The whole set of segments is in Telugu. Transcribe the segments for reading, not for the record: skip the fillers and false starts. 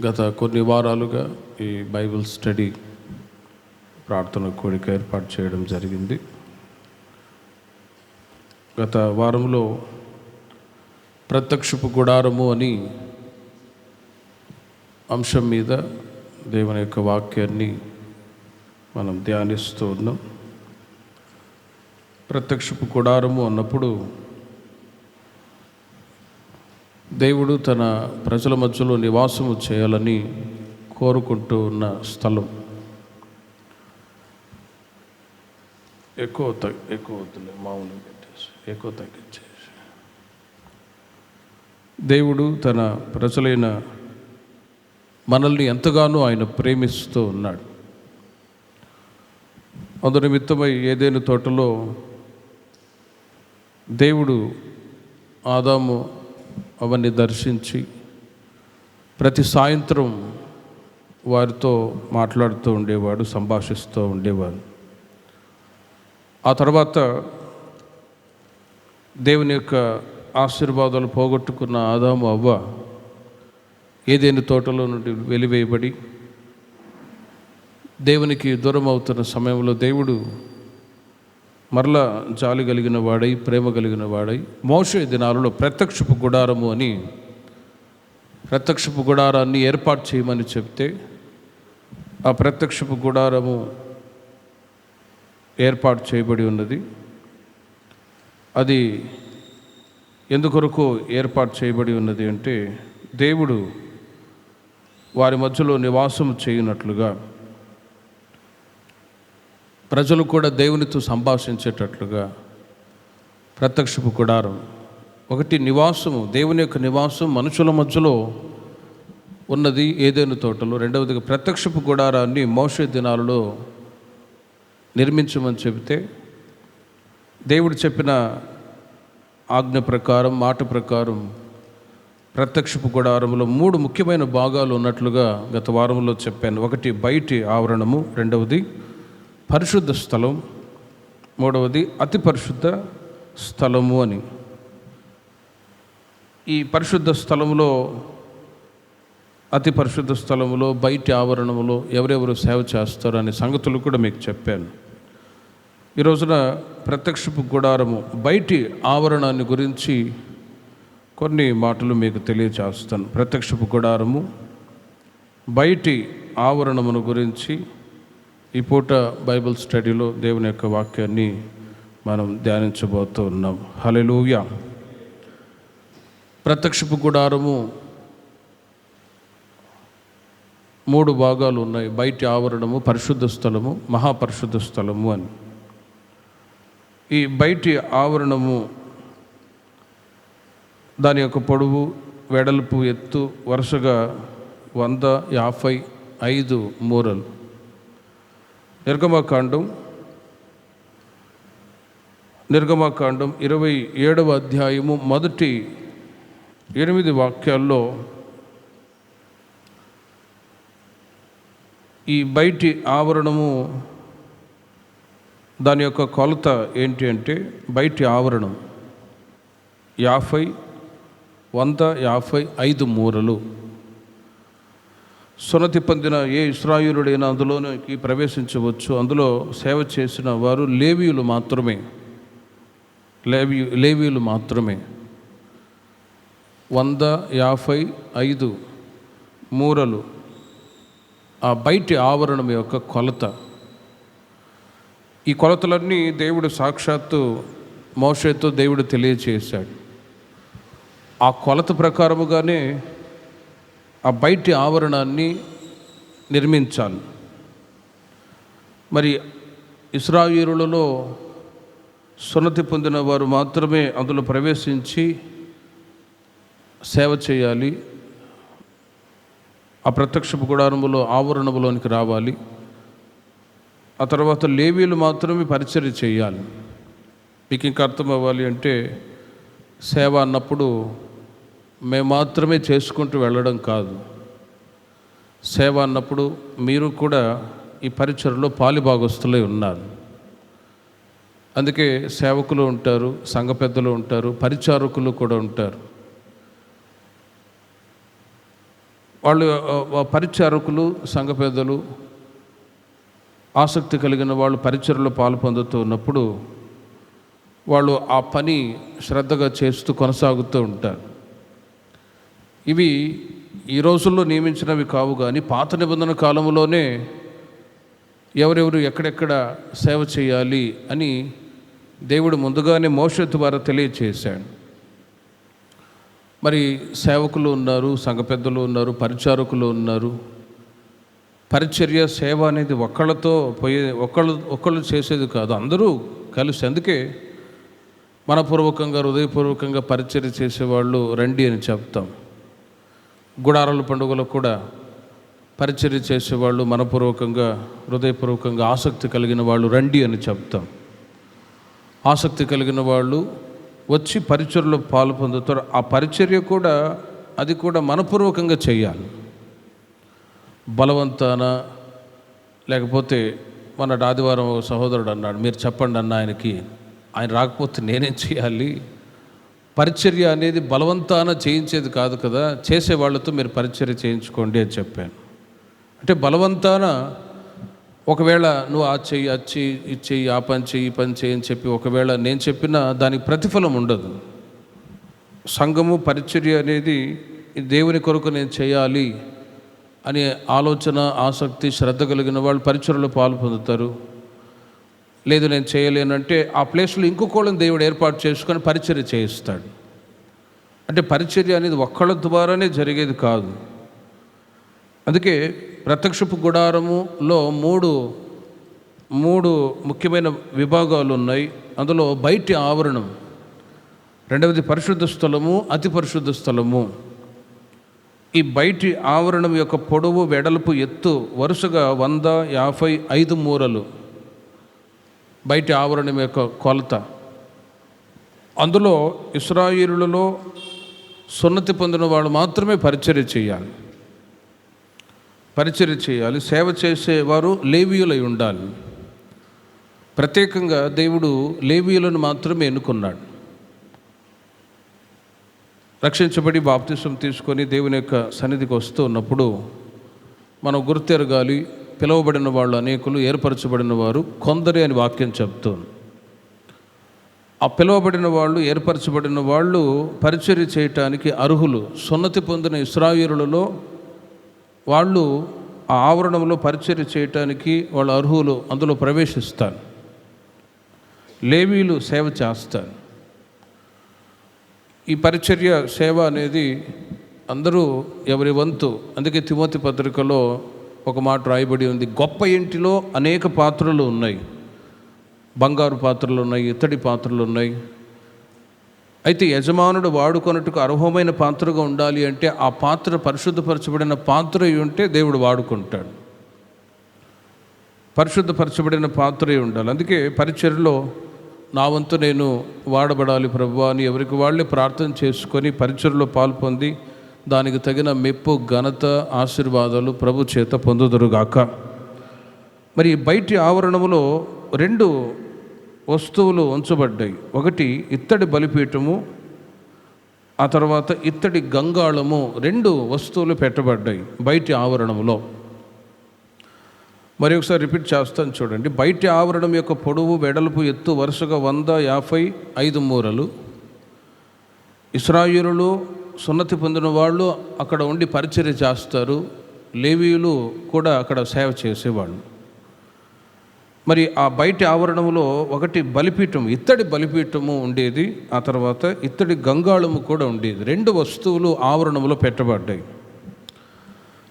గత కొన్ని వారాలుగా ఈ బైబిల్ స్టడీ ప్రార్థన కోరిక ఏర్పాటు చేయడం జరిగింది. గత వారంలో ప్రత్యక్షపు గుడారము అని అంశం మీద దేవుని యొక్క వాక్యాన్ని మనం ధ్యానిస్తూ ఉన్నాం. ప్రత్యక్షపు గుడారము అన్నప్పుడు దేవుడు తన ప్రజల మధ్యలో నివాసము చేయాలని కోరుకుంటూ ఉన్న స్థలం. ఎక్కువ వద్దులే, మామూలుగా పెట్టేసి ఎక్కువ తగ్గించేసి. దేవుడు తన ప్రజలైన మనల్ని ఎంతగానో ఆయన ప్రేమిస్తూ ఉన్నాడు. అందు నిమిత్తమై ఏదైనా తోటలో దేవుడు ఆదాము అవన్నీ దర్శించి ప్రతి సాయంత్రం వారితో మాట్లాడుతూ ఉండేవాడు, సంభాషిస్తూ ఉండేవాడు. ఆ తర్వాత దేవుని యొక్క ఆశీర్వాదాలు పోగొట్టుకున్న ఆదాము అవ్వ ఏదైనా తోటలో నుండి వెలివేయబడి దేవునికి దూరం అవుతున్న సమయంలో దేవుడు మరలా జాలి కలిగిన వాడై, ప్రేమ కలిగిన వాడై మోషే దినాలలో ప్రత్యక్షపు గుడారము అని ప్రత్యక్షపు గుడారాన్ని ఏర్పాటు చేయమని చెప్తే ఆ ప్రత్యక్షపు గుడారము ఏర్పాటు చేయబడి ఉన్నది. అది ఎందుకొరకు ఏర్పాటు చేయబడి ఉన్నది అంటే దేవుడు వారి మధ్యలో నివాసం చేయనట్లుగా, ప్రజలు కూడా దేవునితో సంభాషించేటట్లుగా ప్రత్యక్షపు గుడారం ఒకటి నివాసము, దేవుని యొక్క నివాసం మనుషుల మధ్యలో ఉన్నది ఏదైనా తోటలో. రెండవదిగా ప్రత్యక్షపు గుడారాన్ని మోషే దినాలలో నిర్మించమని చెబితే దేవుడు చెప్పిన ఆజ్ఞ ప్రకారం, మాట ప్రకారం ప్రత్యక్షపు గుడారంలో 3 ముఖ్యమైన భాగాలు ఉన్నట్లుగా గత వారంలో చెప్పాను. ఒకటి బయటి ఆవరణము, రెండవది పరిశుద్ధ స్థలం, మూడవది అతి పరిశుద్ధ స్థలము అని. ఈ పరిశుద్ధ స్థలంలో, అతి పరిశుద్ధ స్థలములో, బయటి ఆవరణములో ఎవరెవరు సేవ చేస్తారు అనే సంగతులు కూడా మీకు చెప్పాను. ఈ రోజున ప్రత్యక్షపు గుడారము బయటి ఆవరణాన్ని గురించి కొన్ని మాటలు మీకు తెలియజేస్తాను. ప్రత్యక్షపు గుడారము బయటి ఆవరణమును గురించి ఈ పూట బైబిల్ స్టడీలో దేవుని యొక్క వాక్యాన్ని మనం ధ్యానించబోతూ ఉన్నాం. హల్లెలూయా. ప్రత్యక్షపు గుడారము 3 భాగాలు ఉన్నాయి. బయటి ఆవరణము, పరిశుద్ధ స్థలము, మహాపరిశుద్ధ స్థలము అని. ఈ బయటి ఆవరణము దాని యొక్క పొడవు, వెడల్పు, ఎత్తు వరుసగా 155 మూరలు. నిర్గమకాండం 27వ అధ్యాయము మొదటి 8 వాక్యాల్లో ఈ బయటి ఆవరణము దాని యొక్క కొలత ఏంటి అంటే, బయటి ఆవరణం 155 మూరలు. సున్నతి పొందిన ఏ ఇశ్రాయేలుడైనా అందులోనికి ప్రవేశించవచ్చు. అందులో సేవ చేసిన వారు లేవీయులు మాత్రమే. లేవీయులు మాత్రమే. 155 మూరలు ఆ బయటి ఆవరణం యొక్క కొలత. ఈ కొలతలన్నీ దేవుడు సాక్షాత్తు మోషేతో దేవుడు తెలియచేశాడు. ఆ కొలత ప్రకారముగానే ఆ బయటి ఆవరణాన్ని నిర్మించాలి. మరి ఇశ్రాయేలులలో సున్నతి పొందిన వారు మాత్రమే అందులో ప్రవేశించి సేవ చేయాలి. ఆ ప్రత్యక్షపు గుడారములో ఆవరణములోనికి రావాలి. ఆ తర్వాత లేవీయులు మాత్రమే పరిచర్య చేయాలి. మీకు ఇంకా అర్థం అవ్వాలి అంటే, సేవ అన్నప్పుడు మేము మాత్రమే చేసుకుంటూ వెళ్ళడం కాదు. సేవ అన్నప్పుడు మీరు కూడా ఈ పరిచర్యలో పాలిభాగస్తులై ఉన్నారు. అందుకే సేవకులు ఉంటారు, సంఘ పెద్దలు ఉంటారు, పరిచారకులు కూడా ఉంటారు. వాళ్ళు పరిచారకులు, సంఘ పెద్దలు, ఆసక్తి కలిగిన వాళ్ళు పరిచర్యలో పాలు పొందుతూ ఉన్నప్పుడు వాళ్ళు ఆ పని శ్రద్ధగా చేస్తూ కొనసాగుతూ ఉంటారు. ఇవి ఈ రోజుల్లో నియమించినవి కావు, కానీ పాత నిబంధన కాలంలోనే ఎవరెవరు ఎక్కడెక్కడ సేవ చేయాలి అని దేవుడు ముందుగానే మోషే ద్వారా తెలియచేశాడు. మరి సేవకులు ఉన్నారు, సంఘ పెద్దలు ఉన్నారు, పరిచారకులు ఉన్నారు. పరిచర్య సేవ అనేది ఒకళ్ళు చేసేది కాదు, అందరూ కలిసి. అందుకే మనపూర్వకంగా, హృదయపూర్వకంగా పరిచర్య చేసేవాళ్ళు రండి అని చెప్తాం. గుడారాల పండుగలో కూడా పరిచర్య చేసేవాళ్ళు మనపూర్వకంగా, హృదయపూర్వకంగా ఆసక్తి కలిగిన వాళ్ళు రండి అని చెప్తాం. ఆసక్తి కలిగిన వాళ్ళు వచ్చి పరిచర్యలో పాలు పొందుతారు. ఆ పరిచర్య కూడా అది కూడా మనపూర్వకంగా చేయాలి. బలవంతాన, లేకపోతే మన ఆదివారం సహోదరుడు అన్నాడు, మీరు చెప్పండి అన్న ఆయనకి, ఆయన రాకపోతే నేనేం చేయాలి? పరిచర్య అనేది బలవంతాన చేయించేది కాదు కదా, చేసేవాళ్ళతో మీరు పరిచర్య చేయించుకోండి అని చెప్పాను. అంటే బలవంతాన ఒకవేళ నువ్వు ఆ చెయ్యి, అది చెయ్యి, ఆ పని చెయ్యి, ఈ పని చెయ్యి అని చెప్పి ఒకవేళ నేను చెప్పినా దానికి ప్రతిఫలం ఉండదు. సంఘము పరిచర్య అనేది దేవుని కొరకు నేను చేయాలి అనే ఆలోచన, ఆసక్తి, శ్రద్ధ కలిగిన వాళ్ళు పరిచర్యలో పాలు పొందుతారు. లేదు నేను చేయలేనంటే ఆ ప్లేస్లో ఇంకొకళ్ళని దేవుడు ఏర్పాటు చేసుకొని పరిచర్య చేయిస్తాడు. అంటే పరిచర్య అనేది ఒక్కళ్ళ ద్వారానే జరిగేది కాదు. అందుకే ప్రత్యక్షపు గుడారములో మూడు ముఖ్యమైన విభాగాలు ఉన్నాయి. అందులో బయటి ఆవరణం, రెండవది పరిశుద్ధ స్థలము, అతి పరిశుద్ధ స్థలము. ఈ బయటి ఆవరణం యొక్క పొడవు, వెడల్పు, ఎత్తు వరుసగా 155 మూరలు బయటి ఆవరణం యొక్క కొలత. అందులో ఇశ్రాయేలులలో సున్నతి పొందిన వాళ్ళు మాత్రమే పరిచర్య చేయాలి. సేవ చేసేవారు లేవీయులై ఉండాలి. ప్రత్యేకంగా దేవుడు లేవీయులను మాత్రమే ఎన్నుకున్నాడు. రక్షించబడి బాప్తిసం తీసుకొని దేవుని యొక్క సన్నిధికి వస్తూ ఉన్నప్పుడు మనం గుర్తెరగాలి, పిలువబడిన వాళ్ళు అనేకులు, ఏర్పరచబడిన వారు కొందరే అని వాక్యం చెప్తుంది. ఆ పిలువబడిన వాళ్ళు, ఏర్పరచబడిన వాళ్ళు పరిచర్య చేయటానికి అర్హులు. సున్నతి పొందిన ఇశ్రాయేలులలో వాళ్ళు ఆ ఆవరణంలో పరిచర్య చేయటానికి వాళ్ళు అర్హులు, అందులో ప్రవేశిస్తారు. లేవీయులు సేవ చేస్తారు. ఈ పరిచర్య సేవ అనేది అందరూ ఎవరి వంతు. అందుకే తిమోతి పత్రికలో ఒక మాట రాయబడి ఉంది, గొప్ప ఇంటిలో అనేక పాత్రలు ఉన్నాయి. బంగారు పాత్రలు ఉన్నాయి, ఇత్తడి పాత్రలు ఉన్నాయి. అయితే యజమానుడు వాడుకొనుటకు అర్హమైన పాత్రగా ఉండాలి అంటే ఆ పాత్ర పరిశుద్ధపరచబడిన పాత్ర ఉంటే దేవుడు వాడుకుంటాడు. పరిశుద్ధపరచబడిన పాత్ర ఉండాలి. అందుకే పరిచర్యలో నా వంతు నేను వాడబడాలి ప్రభువా అని ఎవరికి వాళ్ళే ప్రార్థన చేసుకొని పరిచర్యలో పాల్పొంది దానికి తగిన మెప్పు, ఘనత, ఆశీర్వాదాలు ప్రభు చేత పొందుదురుగాక. మరి బయటి ఆవరణములో 2 వస్తువులు ఉంచబడ్డాయి. ఒకటి ఇత్తడి బలిపీఠము, ఆ తర్వాత ఇత్తడి గంగాళము. 2 వస్తువులు పెట్టబడ్డాయి బయటి ఆవరణములో. మరి ఒకసారి రిపీట్ చేస్తాను చూడండి. బయటి ఆవరణం యొక్క పొడవు, వెడల్పు, ఎత్తు వరుసగా 155 మూరలు. ఇశ్రాయేలులు సున్నతి పొందిన వాళ్ళు అక్కడ ఉండి పరిచర్య చేస్తారు. లేవీయులు కూడా అక్కడ సేవ చేసేవాళ్ళు. మరి ఆ బయటి ఆవరణంలో ఒకటి బలిపీఠం, ఇత్తడి బలిపీఠము ఉండేది. ఆ తర్వాత ఇత్తడి గంగాళము కూడా ఉండేది. 2 వస్తువులు ఆవరణంలో పెట్టబడ్డాయి.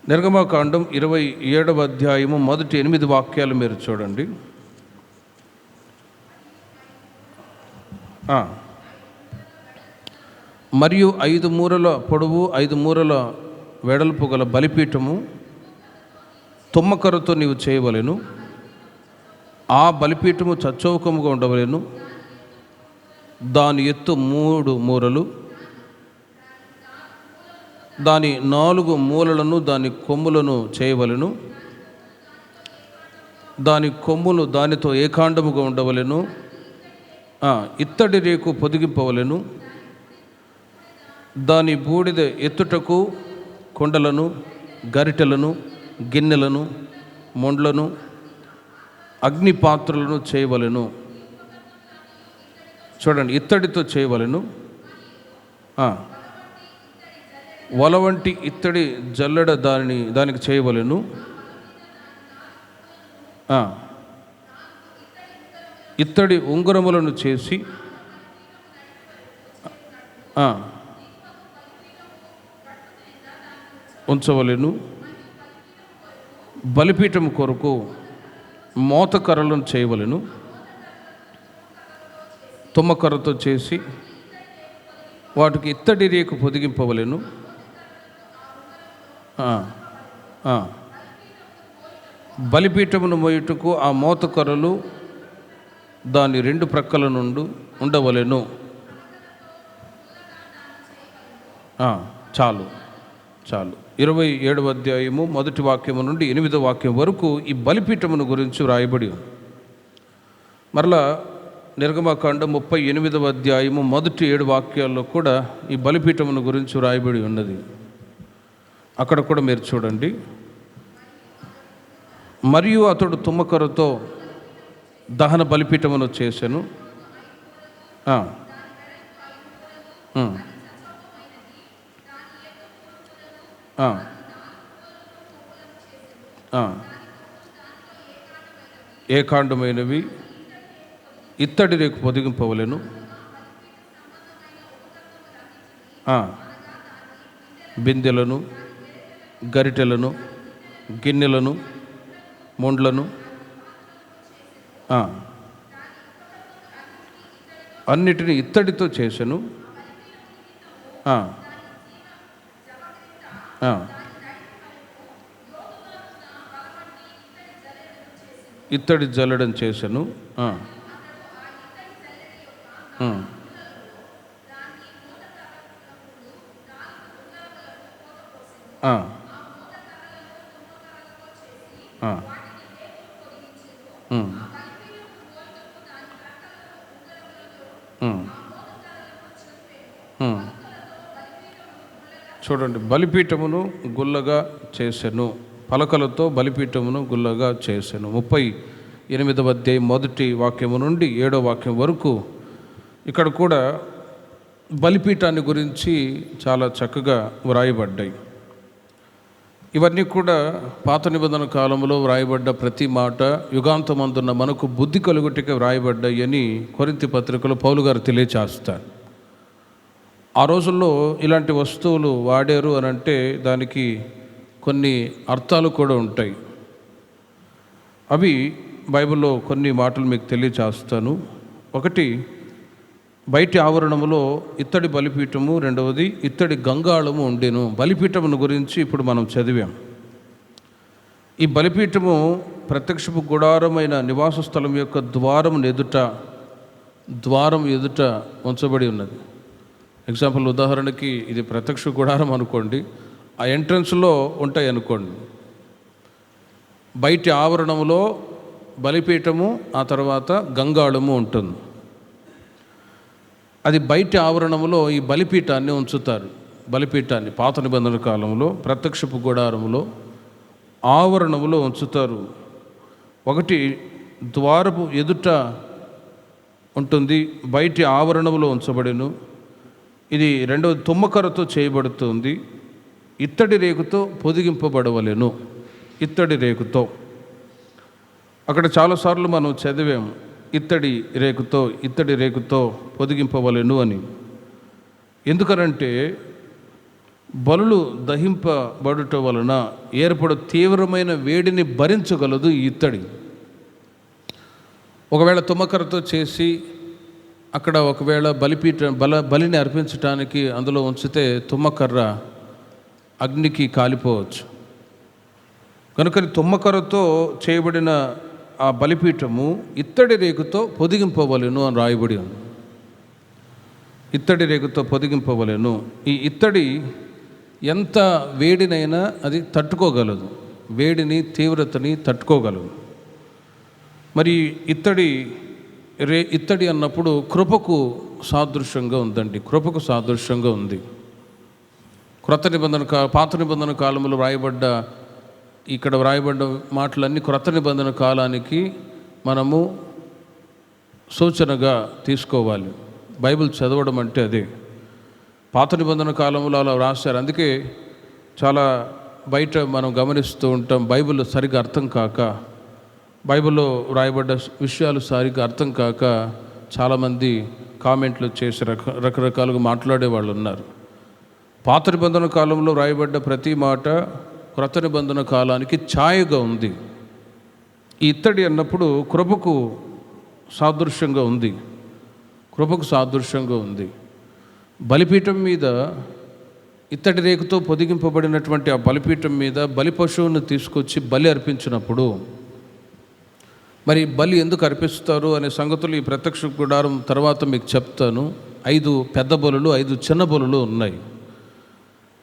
నిర్గమకాండం 27వ అధ్యాయము మొదటి 8 వాక్యాలు మీరు చూడండి. మరియు 5 మూరల పొడవు, 5 మూరల వెడల్పు గల బలిపీఠము తుమ్మకర్రతో నీవు చేయవలెను. ఆ బలిపీఠము చచ్చౌకముగా ఉండవలెను. దాని ఎత్తు 3 మూరలు. దాని 4 మూలలను, దాని కొమ్ములను చేయవలెను. దాని కొమ్ములు దానితో ఏకాండముగా ఉండవలెను. ఇత్తడి రేకు పొదిగింపవలెను. దాని బూడిద ఎత్తుటకు కుండలను, గరిటెలను, గిన్నెలను, మొండ్లను, అగ్ని పాత్రలను చేయవలెను. చూడండి, ఇత్తడితో చేయవలెను. వల వంటి ఇత్తడి జల్లెడ దానికి చేయవలెను. ఇత్తడి ఉంగరములను చేసి ఉంచవలెను. బలిపీఠం కొరకు మోతకర్రలను చేయవలెను. తుమ్మకర్రతో చేసి వాటికి ఇత్తడి రేకు పొదిగింపవలెను. బలిపీఠమును మోయుటకు ఆ మోతకర్రలు దాని 2 ప్రక్కల నుండి ఉండవలెను. చాలు 27వ అధ్యాయము 1వ వాక్యము నుండి 8వ వాక్యం వరకు ఈ బలిపీఠమును గురించి వ్రాయబడి ఉంది. మరలా నిర్గమకాండం 38వ అధ్యాయము 7 వాక్యాల్లో కూడా ఈ బలిపీఠమును గురించి వ్రాయబడి ఉన్నది. అక్కడ కూడా మీరు చూడండి. మరియు అతడు తుమ్మకర్రతో దహన బలిపీఠమును చేసెను. ఏకాండమైనవి ఇత్తడి రేకు పొదిగింపవలెను. బిందెలను, గరిటెలను, గిన్నెలను, మొండ్లను అన్నిటిని ఇత్తడితో చేసెను. ఇత్తడి జల్లెడం చేసెను. చూడండి, బలిపీఠమును గుల్లగా చేసెను. పలకలతో బలిపీఠమును గుల్లగా చేసెను. 38వ అధ్యాయం 1వ వాక్యము నుండి 7వ వాక్యం వరకు ఇక్కడ కూడా బలిపీఠాన్ని గురించి చాలా చక్కగా వ్రాయబడ్డాయి. ఇవన్నీ కూడా పాత నిబంధన కాలంలో వ్రాయబడ్డ ప్రతి మాట యుగాంతమందున్న మనకు బుద్ధి కలుగుటకే వ్రాయబడ్డాయి అని కొరింథీ పత్రికలో పౌలు గారు తెలియచేస్తారు. ఆ రోజుల్లో ఇలాంటి వస్తువులు వాడారు అని అంటే దానికి కొన్ని అర్థాలు కూడా ఉంటాయి. అవి బైబిల్లో కొన్ని మాటలు మీకు తెలియచేస్తాను. ఒకటి, బయటి ఆవరణములో ఇత్తడి బలిపీఠము, రెండవది ఇత్తడి గంగాళము ఉండెను. బలిపీఠమును గురించి ఇప్పుడు మనం చదివాం. ఈ బలిపీఠము ప్రత్యక్షపు గుడారమైన నివాస స్థలం యొక్క ద్వారం ఎదుట ఉంచబడి ఉన్నది. ఎగ్జాంపుల్, ఉదాహరణకి ఇది ప్రత్యక్ష గుడారం అనుకోండి, ఆ ఎంట్రన్స్లో ఉంటాయి అనుకోండి. బయటి ఆవరణములో బలిపీఠము, ఆ తర్వాత గంగాళము ఉంటుంది. అది బయటి ఆవరణములో ఈ బలిపీఠాన్ని ఉంచుతారు. బలిపీఠాన్ని పాత నిబంధన కాలంలో ప్రత్యక్షపు గుడారములో ఆవరణములో ఉంచుతారు. ఒకటి ద్వారపు ఎదుట ఉంటుంది, బయటి ఆవరణములో ఉంచబడెను. ఇది రెండవది తుమ్మకర్రతో చేయబడుతుంది. ఇత్తడి రేకుతో పొదిగింపబడవలెను. ఇత్తడి రేకుతో అక్కడ చాలాసార్లు మనం చదివాము, ఇత్తడి రేకుతో పొదిగింపవలెను అని. ఎందుకనంటే బలులు దహింపబడుట వలన ఏర్పడు తీవ్రమైన వేడిని భరించగలదు ఈ ఇత్తడి. ఒకవేళ తుమ్మకర్రతో చేసి అక్కడ ఒకవేళ బలిని అర్పించడానికి అందులో ఉంచితే తుమ్మకర్ర అగ్నికి కాలిపోవచ్చు. కనుక తుమ్మకర్రతో చేయబడిన ఆ బలిపీఠము ఇత్తడి రేకుతో పొదిగింపవలెను అని రాయబడి ఉంది. ఇత్తడి రేకుతో పొదిగింపవలెను. ఈ ఇత్తడి ఎంత వేడినైనా అది తట్టుకోగలదు, వేడిని తీవ్రతని తట్టుకోగలదు. మరి ఇత్తడి అన్నప్పుడు కృపకు సాదృశ్యంగా ఉందండి. కృపకు సాదృశ్యంగా ఉంది. పాత నిబంధన కాలంలో ఇక్కడ వ్రాయబడ్డ మాటలన్నీ క్రొత్త నిబంధన కాలానికి మనము సూచనగా తీసుకోవాలి. బైబిల్ చదవడం అంటే అదే. పాత నిబంధన కాలంలో అలా రాశారు. అందుకే చాలా బయట మనం గమనిస్తూ ఉంటాం, బైబిల్ సరిగ్గా అర్థం కాక, బైబిల్లో రాయబడ్డ విషయాలు సరిగ్గా అర్థం కాక చాలామంది కామెంట్లు చేసి రకరకాలుగా మాట్లాడే వాళ్ళు ఉన్నారు. పాత నిబంధన కాలంలో రాయబడ్డ ప్రతి మాట క్రొత్త నిబంధన కాలానికి ఛాయగా ఉంది. ఈ ఇత్తడి అన్నప్పుడు కృపకు సాదృశ్యంగా ఉంది. కృపకు సాదృశ్యంగా ఉంది. బలిపీఠం మీద ఇత్తడి రేకుతో పొదిగింపబడినటువంటి ఆ బలిపీఠం మీద బలి పశువును తీసుకొచ్చి బలి అర్పించినప్పుడు, మరి బలి ఎందుకు అర్పిస్తారు అనే సంగతులు ఈ ప్రత్యక్ష గుడారం తర్వాత మీకు చెప్తాను. 5 పెద్ద బలులు, 5 చిన్న బలులు ఉన్నాయి.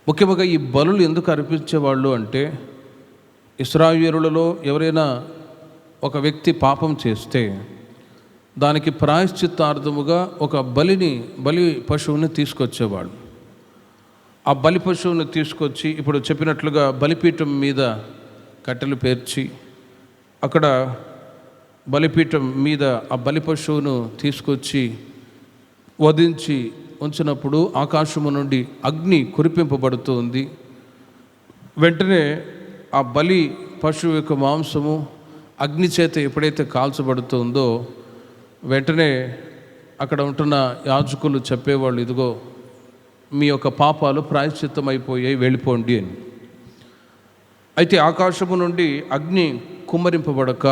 ముఖ్యంగా ఈ బలులు ఎందుకు అర్పించేవాళ్ళు అంటే, ఇశ్రాయేలులలో ఎవరైనా ఒక వ్యక్తి పాపం చేస్తే దానికి ప్రాయశ్చిత్తార్థముగా ఒక బలి పశువుని తీసుకొచ్చేవాడు. ఆ బలి పశువుని తీసుకొచ్చి ఇప్పుడు చెప్పినట్లుగా బలిపీఠం మీద కట్టెలు పేర్చి అక్కడ బలిపీఠం మీద ఆ బలి పశువును తీసుకొచ్చి వధించి ఉంచినప్పుడు ఆకాశము నుండి అగ్ని కురిపింపబడుతుంది. వెంటనే ఆ బలి పశువు యొక్క మాంసము అగ్ని చేత ఎప్పుడైతే కాల్చబడుతుందో వెంటనే అక్కడ ఉంటున్న యాజకులు చెప్పేవాళ్ళు, ఇదిగో మీ యొక్క పాపాలు ప్రాయశ్చిత్తం అయిపోయాయి, వెళ్ళిపోండి అని. అయితే ఆకాశము నుండి అగ్ని కుమ్మరింపబడక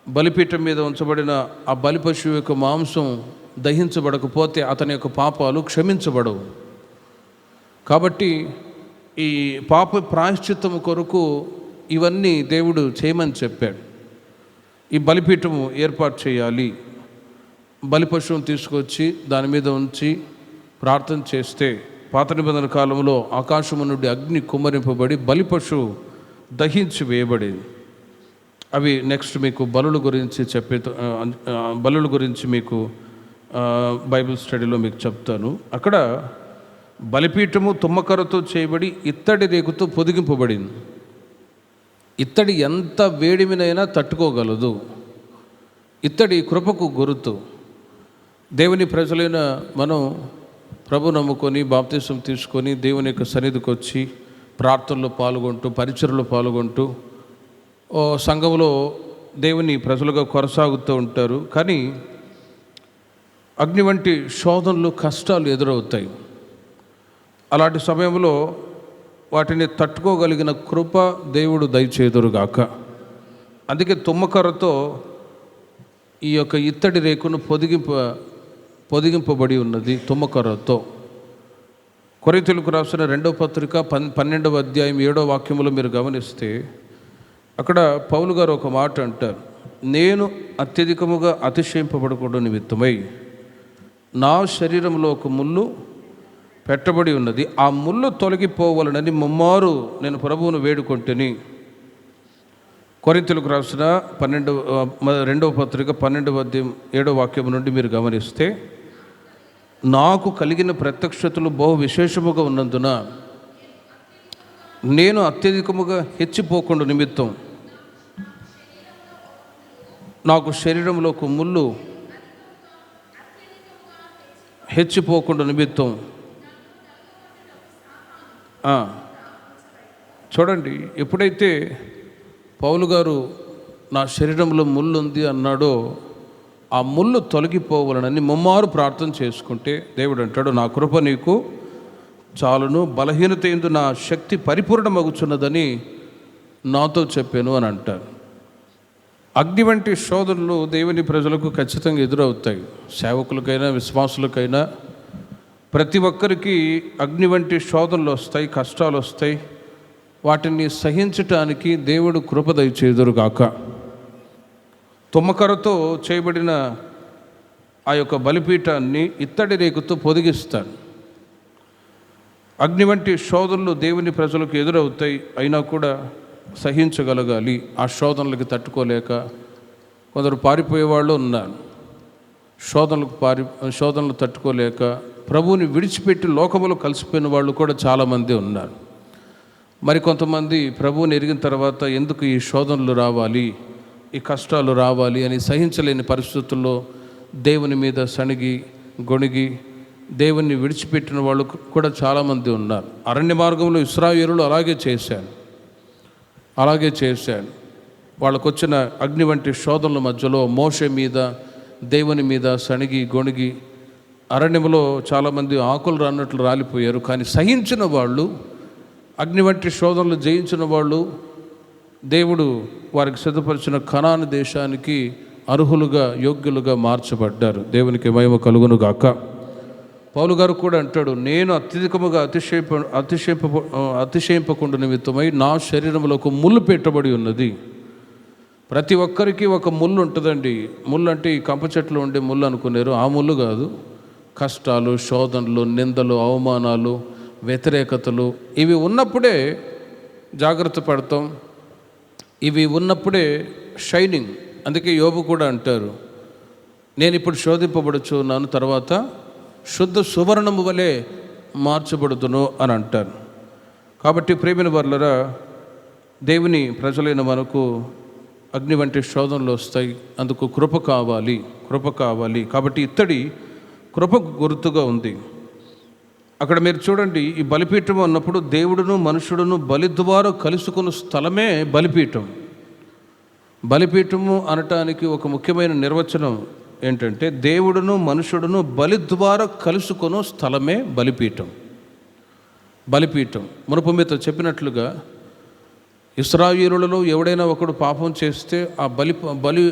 బలిపీఠం మీద ఉంచబడిన ఆ బలి పశువు యొక్క మాంసం దహించబడకపోతే అతని యొక్క పాపాలు క్షమించబడవు. కాబట్టి ఈ పాప ప్రాయశ్చిత్తము కొరకు ఇవన్నీ దేవుడు చేయమని చెప్పాడు. ఈ బలిపీఠము ఏర్పాటు చేయాలి. బలి పశువును తీసుకొచ్చి దాని మీద ఉంచి ప్రార్థన చేస్తే పాత నిబంధన కాలంలో ఆకాశము నుండి అగ్ని కుమ్మరింపబడి బలి పశువు దహించి వేయబడేది. అవి నెక్స్ట్ మీకు బలుల గురించి మీకు బైబిల్ స్టడీలో మీకు చెప్తాను. అక్కడ బలిపీఠము తుమ్మకరతో చేయబడి ఇత్తడి రేకుతో పొదిగింపబడింది. ఇత్తడి ఎంత వేడిమినైనా తట్టుకోగలదు. ఇత్తడి కృపకు గుర్తు. దేవుని ప్రజలైన మనం ప్రభు నమ్ముకొని బాప్తిసం తీసుకొని దేవుని యొక్క సన్నిధికి వచ్చి ప్రార్థనలో పాల్గొంటూ పరిచర్యలో పాల్గొంటూ సంఘంలో దేవుని ప్రజలుగా కొనసాగుతూ ఉంటారు. కానీ అగ్ని వంటి శోధనలు, కష్టాలు ఎదురవుతాయి. అలాంటి సమయంలో వాటిని తట్టుకోగలిగిన కృప దేవుడు దయచేదురుగాక. అందుకే తుమ్మకర్రతో ఈ యొక్క ఇత్తడి రేకును పొదిగింపబడి ఉన్నది. తుమ్మకర్రతో కొరింథీయులకు రాసిన 2వ పత్రిక 12వ అధ్యాయం 7వ వాక్యములో మీరు గమనిస్తే అక్కడ పౌలు గారు ఒక మాట అంటారు, నేను అత్యధికముగా అతిశయింపబడకూడదు నిమిత్తమై నా శరీరంలో ఒక ముళ్ళు పెట్టబడి ఉన్నది, ఆ ముళ్ళు తొలగిపోవాలనని ముమ్మారు నేను ప్రభువును వేడుకొంటిని. కొరింథీయులకు రాసిన 2వ పత్రిక 12వ అధ్యాయం 7వ వాక్యం నుండి మీరు గమనిస్తే, నాకు కలిగిన ప్రత్యక్షతలు బహు విశేషముగా ఉన్నందున నేను అత్యధికముగా హెచ్చిపోకుండా నిమిత్తం నాకు శరీరంలో ఒక ముళ్ళు హెచ్చిపోకుండా నిమిత్తం. చూడండి, ఎప్పుడైతే పౌలు గారు నా శరీరంలో ముళ్ళు ఉంది అన్నాడో ఆ ముళ్ళు తొలగిపోవాలనని ముమ్మారు ప్రార్థన చేసుకుంటే దేవుడు అంటాడు, నా కృప నీకు చాలును, బలహీనత యందు నా శక్తి పరిపూర్ణమగుచున్నదని నాతో చెప్పాను అని అంటారు. అగ్ని వంటి శోధనలు దేవుని ప్రజలకు ఖచ్చితంగా ఎదురవుతాయి. సేవకులకైనా విశ్వాసులకైనా ప్రతి ఒక్కరికి అగ్ని వంటి శోధనలు వస్తాయి, కష్టాలు వస్తాయి. వాటిని సహించటానికి దేవుడు కృప దయచేదురుగాక. తుమ్మకరతో చేయబడిన ఆ యొక్క బలిపీఠాన్ని ఇత్తడి రేకుతో పొదిగిస్తాడు. అగ్ని వంటి శోధనలు దేవుని ప్రజలకు ఎదురవుతాయి, అయినా కూడా సహించగలగాలి. ఆ శోధనలకు తట్టుకోలేక కొందరు పారిపోయేవాళ్ళు ఉన్నారు. శోధనలు తట్టుకోలేక ప్రభువుని విడిచిపెట్టి లోకములో కలిసిపోయిన వాళ్ళు కూడా చాలామంది ఉన్నారు. మరి కొంతమంది ప్రభువుని ఎరిగిన తర్వాత ఎందుకు ఈ శోధనలు రావాలి, ఈ కష్టాలు రావాలి అని సహించలేని పరిస్థితుల్లో దేవుని మీద సణిగి గొణిగి దేవుణ్ణి విడిచిపెట్టిన వాళ్ళు కూడా చాలామంది ఉన్నారు. అరణ్య మార్గంలో ఇశ్రాయేలులు అలాగే చేశాడు. వాళ్ళకు వచ్చిన అగ్ని వంటి శోధనల మధ్యలో మోషే మీద దేవుని మీద సణిగి గొణిగి అరణ్యంలో చాలామంది ఆకులు రాన్నట్లు రాలిపోయారు. కానీ సహించిన వాళ్ళు, అగ్ని వంటి శోధనలు జయించిన వాళ్ళు దేవుడు వారికి సిద్ధపరిచిన కనాను దేశానికి అర్హులుగా యోగ్యులుగా మార్చబడ్డారు. దేవునికి మహిమ కలుగును గాక. పౌలు గారు కూడా అంటాడు, నేను అత్యధికముగా అతిశయింపకుండా నిమిత్తమై నా శరీరంలో ఒక ముళ్ళు పెట్టబడి ఉన్నది. ప్రతి ఒక్కరికి ఒక ముళ్ళు ఉంటుందండి. ముళ్ళు అంటే ఈ కంప చెట్లు ఉండే ముళ్ళు అనుకున్నారు, ఆ ముళ్ళు కాదు. కష్టాలు, శోధనలు, నిందలు, అవమానాలు, వ్యతిరేకతలు ఇవి ఉన్నప్పుడే జాగ్రత్త పడతాం. ఇవి ఉన్నప్పుడే షైనింగ్. అందుకే యోబు కూడా అంటారు, నేను ఇప్పుడు శోధింపబడుచున్నాను, తర్వాత శుద్ధ సువర్ణము వలె మార్చబడుతును అని అంటారు. కాబట్టి ప్రేమిన వర్లరా, దేవుని ప్రజలైన మనకు అగ్ని వంటి శోధనలు వస్తాయి. అందుకు కృప కావాలి. కాబట్టి ఇత్తడి కృపకు గుర్తుగా ఉంది. అక్కడ మీరు చూడండి, ఈ బలిపీఠం అన్నప్పుడు దేవుడును మనుషుడును బలి ద్వారా కలుసుకున్న స్థలమే బలిపీఠం. బలిపీఠము అనటానికి ఒక ముఖ్యమైన నిర్వచనం ఏంటంటే, దేవుడును మనుషుడును బలి ద్వారా కలుసుకున్న స్థలమే బలిపీఠం. మునుపు మీతో చెప్పినట్లుగా ఇశ్రాయేలులలో ఎవడైనా ఒకడు పాపం చేస్తే ఆ బలి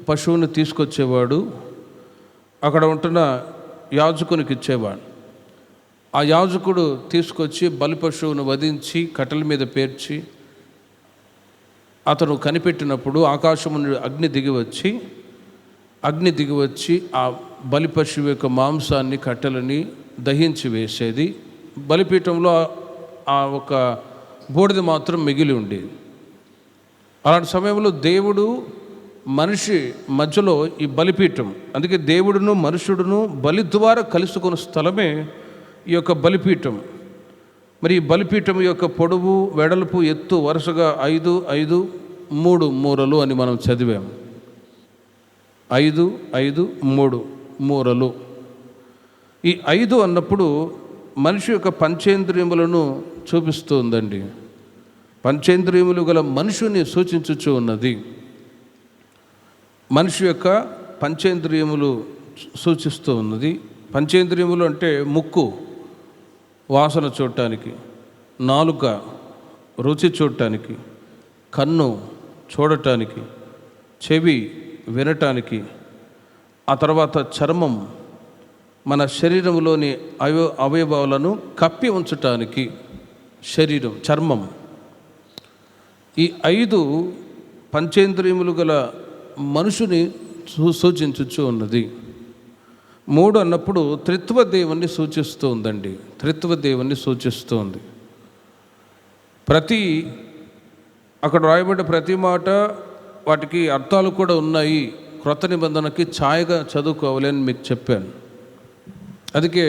పశువుని తీసుకొచ్చేవాడు అక్కడ ఉంటున్న యాజకునికి ఇచ్చేవాడు. ఆ యాజకుడు తీసుకొచ్చి బలి పశువును వధించి కట్టెల మీద పేర్చి అతను కనిపెట్టినప్పుడు ఆకాశం నుండి అగ్ని దిగి వచ్చి ఆ బలి పశువు యొక్క మాంసాన్ని, కట్టెలని దహించి వేసేది. బలిపీఠంలో ఆ ఒక బూడిద మాత్రం మిగిలి ఉండేది. అలాంటి సమయంలో దేవుడు మనిషి మధ్యలో ఈ బలిపీఠం. అందుకే దేవుడును మనుషుడును బలి ద్వారా కలుసుకున్న స్థలమే ఈ యొక్క బలిపీఠం. మరి ఈ బలిపీఠం యొక్క పొడవు, వెడల్పు, ఎత్తు వరుసగా 5, 5, 3 మూరలు అని మనం చదివాము. 5, 5, 3 మూరలు. ఈ 5 అన్నప్పుడు మనిషి యొక్క పంచేంద్రియములను చూపిస్తూ ఉందండి. పంచేంద్రియములు గల మనుషుని సూచించుచూ ఉన్నది. మనిషి యొక్క పంచేంద్రియములు సూచిస్తూ ఉన్నది. పంచేంద్రియములు అంటే ముక్కు వాసన చూడటానికి, నాలుక రుచి చూడటానికి, కన్ను చూడటానికి, చెవి వినటానికి, ఆ తర్వాత చర్మం మన శరీరంలోని అవయవాలను కప్పి ఉంచటానికి, చర్మం. ఈ 5 పంచేంద్రియములు గల మనుషుని సూచించుచూ ఉన్నది. 3 అన్నప్పుడు త్రిత్వ దేవుణ్ణి సూచిస్తూ ఉందండి. అక్కడ రాయబడ్డ ప్రతి మాట వాటికి అర్థాలు కూడా ఉన్నాయి. క్రొత్త నిబంధనకి ఛాయగా చదువుకోవాలి అని మీకు చెప్పాను. అందుకే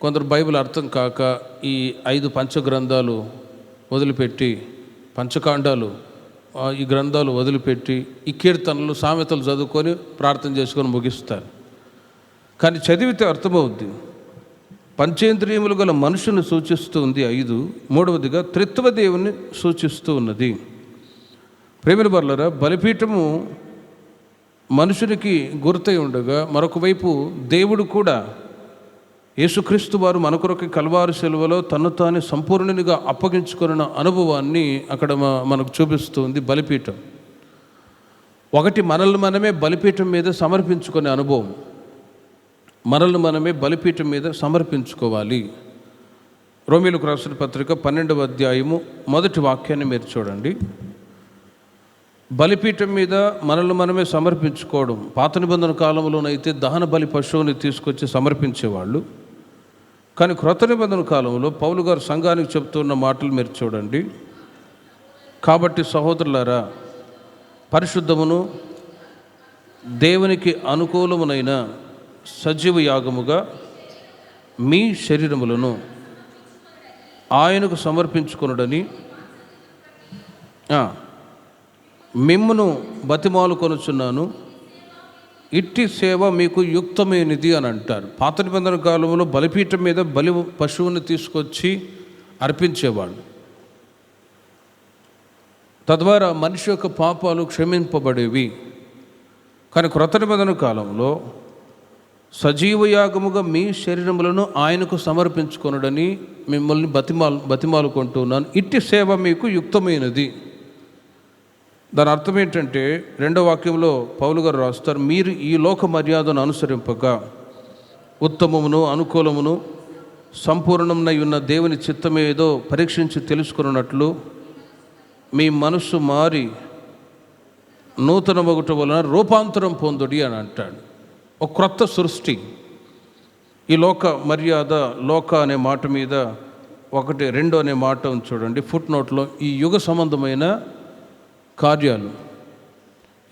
కొందరు బైబిల్ అర్థం కాక ఈ 5 పంచగ్రంథాలు వదిలిపెట్టి, పంచకాండాలు ఈ గ్రంథాలు వదిలిపెట్టి ఈ కీర్తనలు, సామెతలు చదువుకొని ప్రార్థన చేసుకొని ముగిస్తారు. కానీ చదివితే అర్థమవుద్ది. పంచేంద్రియములు గల మనుషుని సూచిస్తూ ఉంది 5. 3వదిగా త్రిత్వ దేవుని సూచిస్తూ ఉన్నది. ప్రేమిల వర్లరా, బలిపీఠము మనుషునికి గుర్తై ఉండగా మరొక వైపు దేవుడు కూడా యేసుక్రీస్తు వారు మన కొరకు కల్వారి శిలువలో తను తాను సంపూర్ణునిగా అప్పగించుకున్న అనుభవాన్ని అక్కడ మనకు చూపిస్తుంది బలిపీఠం. ఒకటి, మనల్ని మనమే బలిపీఠం మీద సమర్పించుకునే అనుభవం. మనల్ని మనమే బలిపీఠం మీద సమర్పించుకోవాలి. రోమీయులకు రాసిన పత్రిక 12వ అధ్యాయము 1వ వాక్యాన్ని మీరు చూడండి. బలిపీఠం మీద మనల్ని మనమే సమర్పించుకోవడం. పాత నిబంధన కాలంలోనైతే దహన బలి పశువుని తీసుకొచ్చి సమర్పించేవాళ్ళు. కానీ క్రొత్త నిబంధన కాలంలో పౌలు గారు సంఘానికి చెప్తున్న మాటలు మీరు చూడండి. కాబట్టి సహోదరులారా, పరిశుద్ధమును దేవునికి అనుకూలమునైన సజీవ యాగముగా మీ శరీరములను ఆయనకు సమర్పించుకొనుడని మిమ్మును బతిమాలు కొనుచున్నాను. ఇట్టి సేవ మీకు యుక్తమైనది అని అంటారు. పాత నిబంధన కాలంలో బలిపీఠం మీద బలి పశువుని తీసుకొచ్చి అర్పించేవాళ్ళు. తద్వారా మనిషి యొక్క పాపాలు క్షమింపబడేవి. కానీ క్రొత్త నిబంధన కాలంలో సజీవయాగముగా మీ శరీరములను ఆయనకు సమర్పించుకొనుడని మిమ్మల్ని బతిమాలుకుంటున్నాను. ఇట్టి సేవ మీకు యుక్తమైనది. దాని అర్థం ఏంటంటే, 2వ వాక్యంలో పౌలు గారు రాస్తారు, మీరు ఈ లోక మర్యాదను అనుసరింపక ఉత్తమమును అనుకూలమును సంపూర్ణమునై ఉన్న దేవుని చిత్తమేదో పరీక్షించి తెలుసుకున్నట్లు మీ మనస్సు మారి నూతన మొగుట వలన రూపాంతరం పొందుడి అని అంటాడు. ఒక క్రొత్త సృష్టి. ఈ లోక మర్యాద, లోక అనే మాట మీద 1-2 అనే మాట చూడండి ఫుట్ నోట్లో. ఈ యుగ సంబంధమైన కార్యాలు.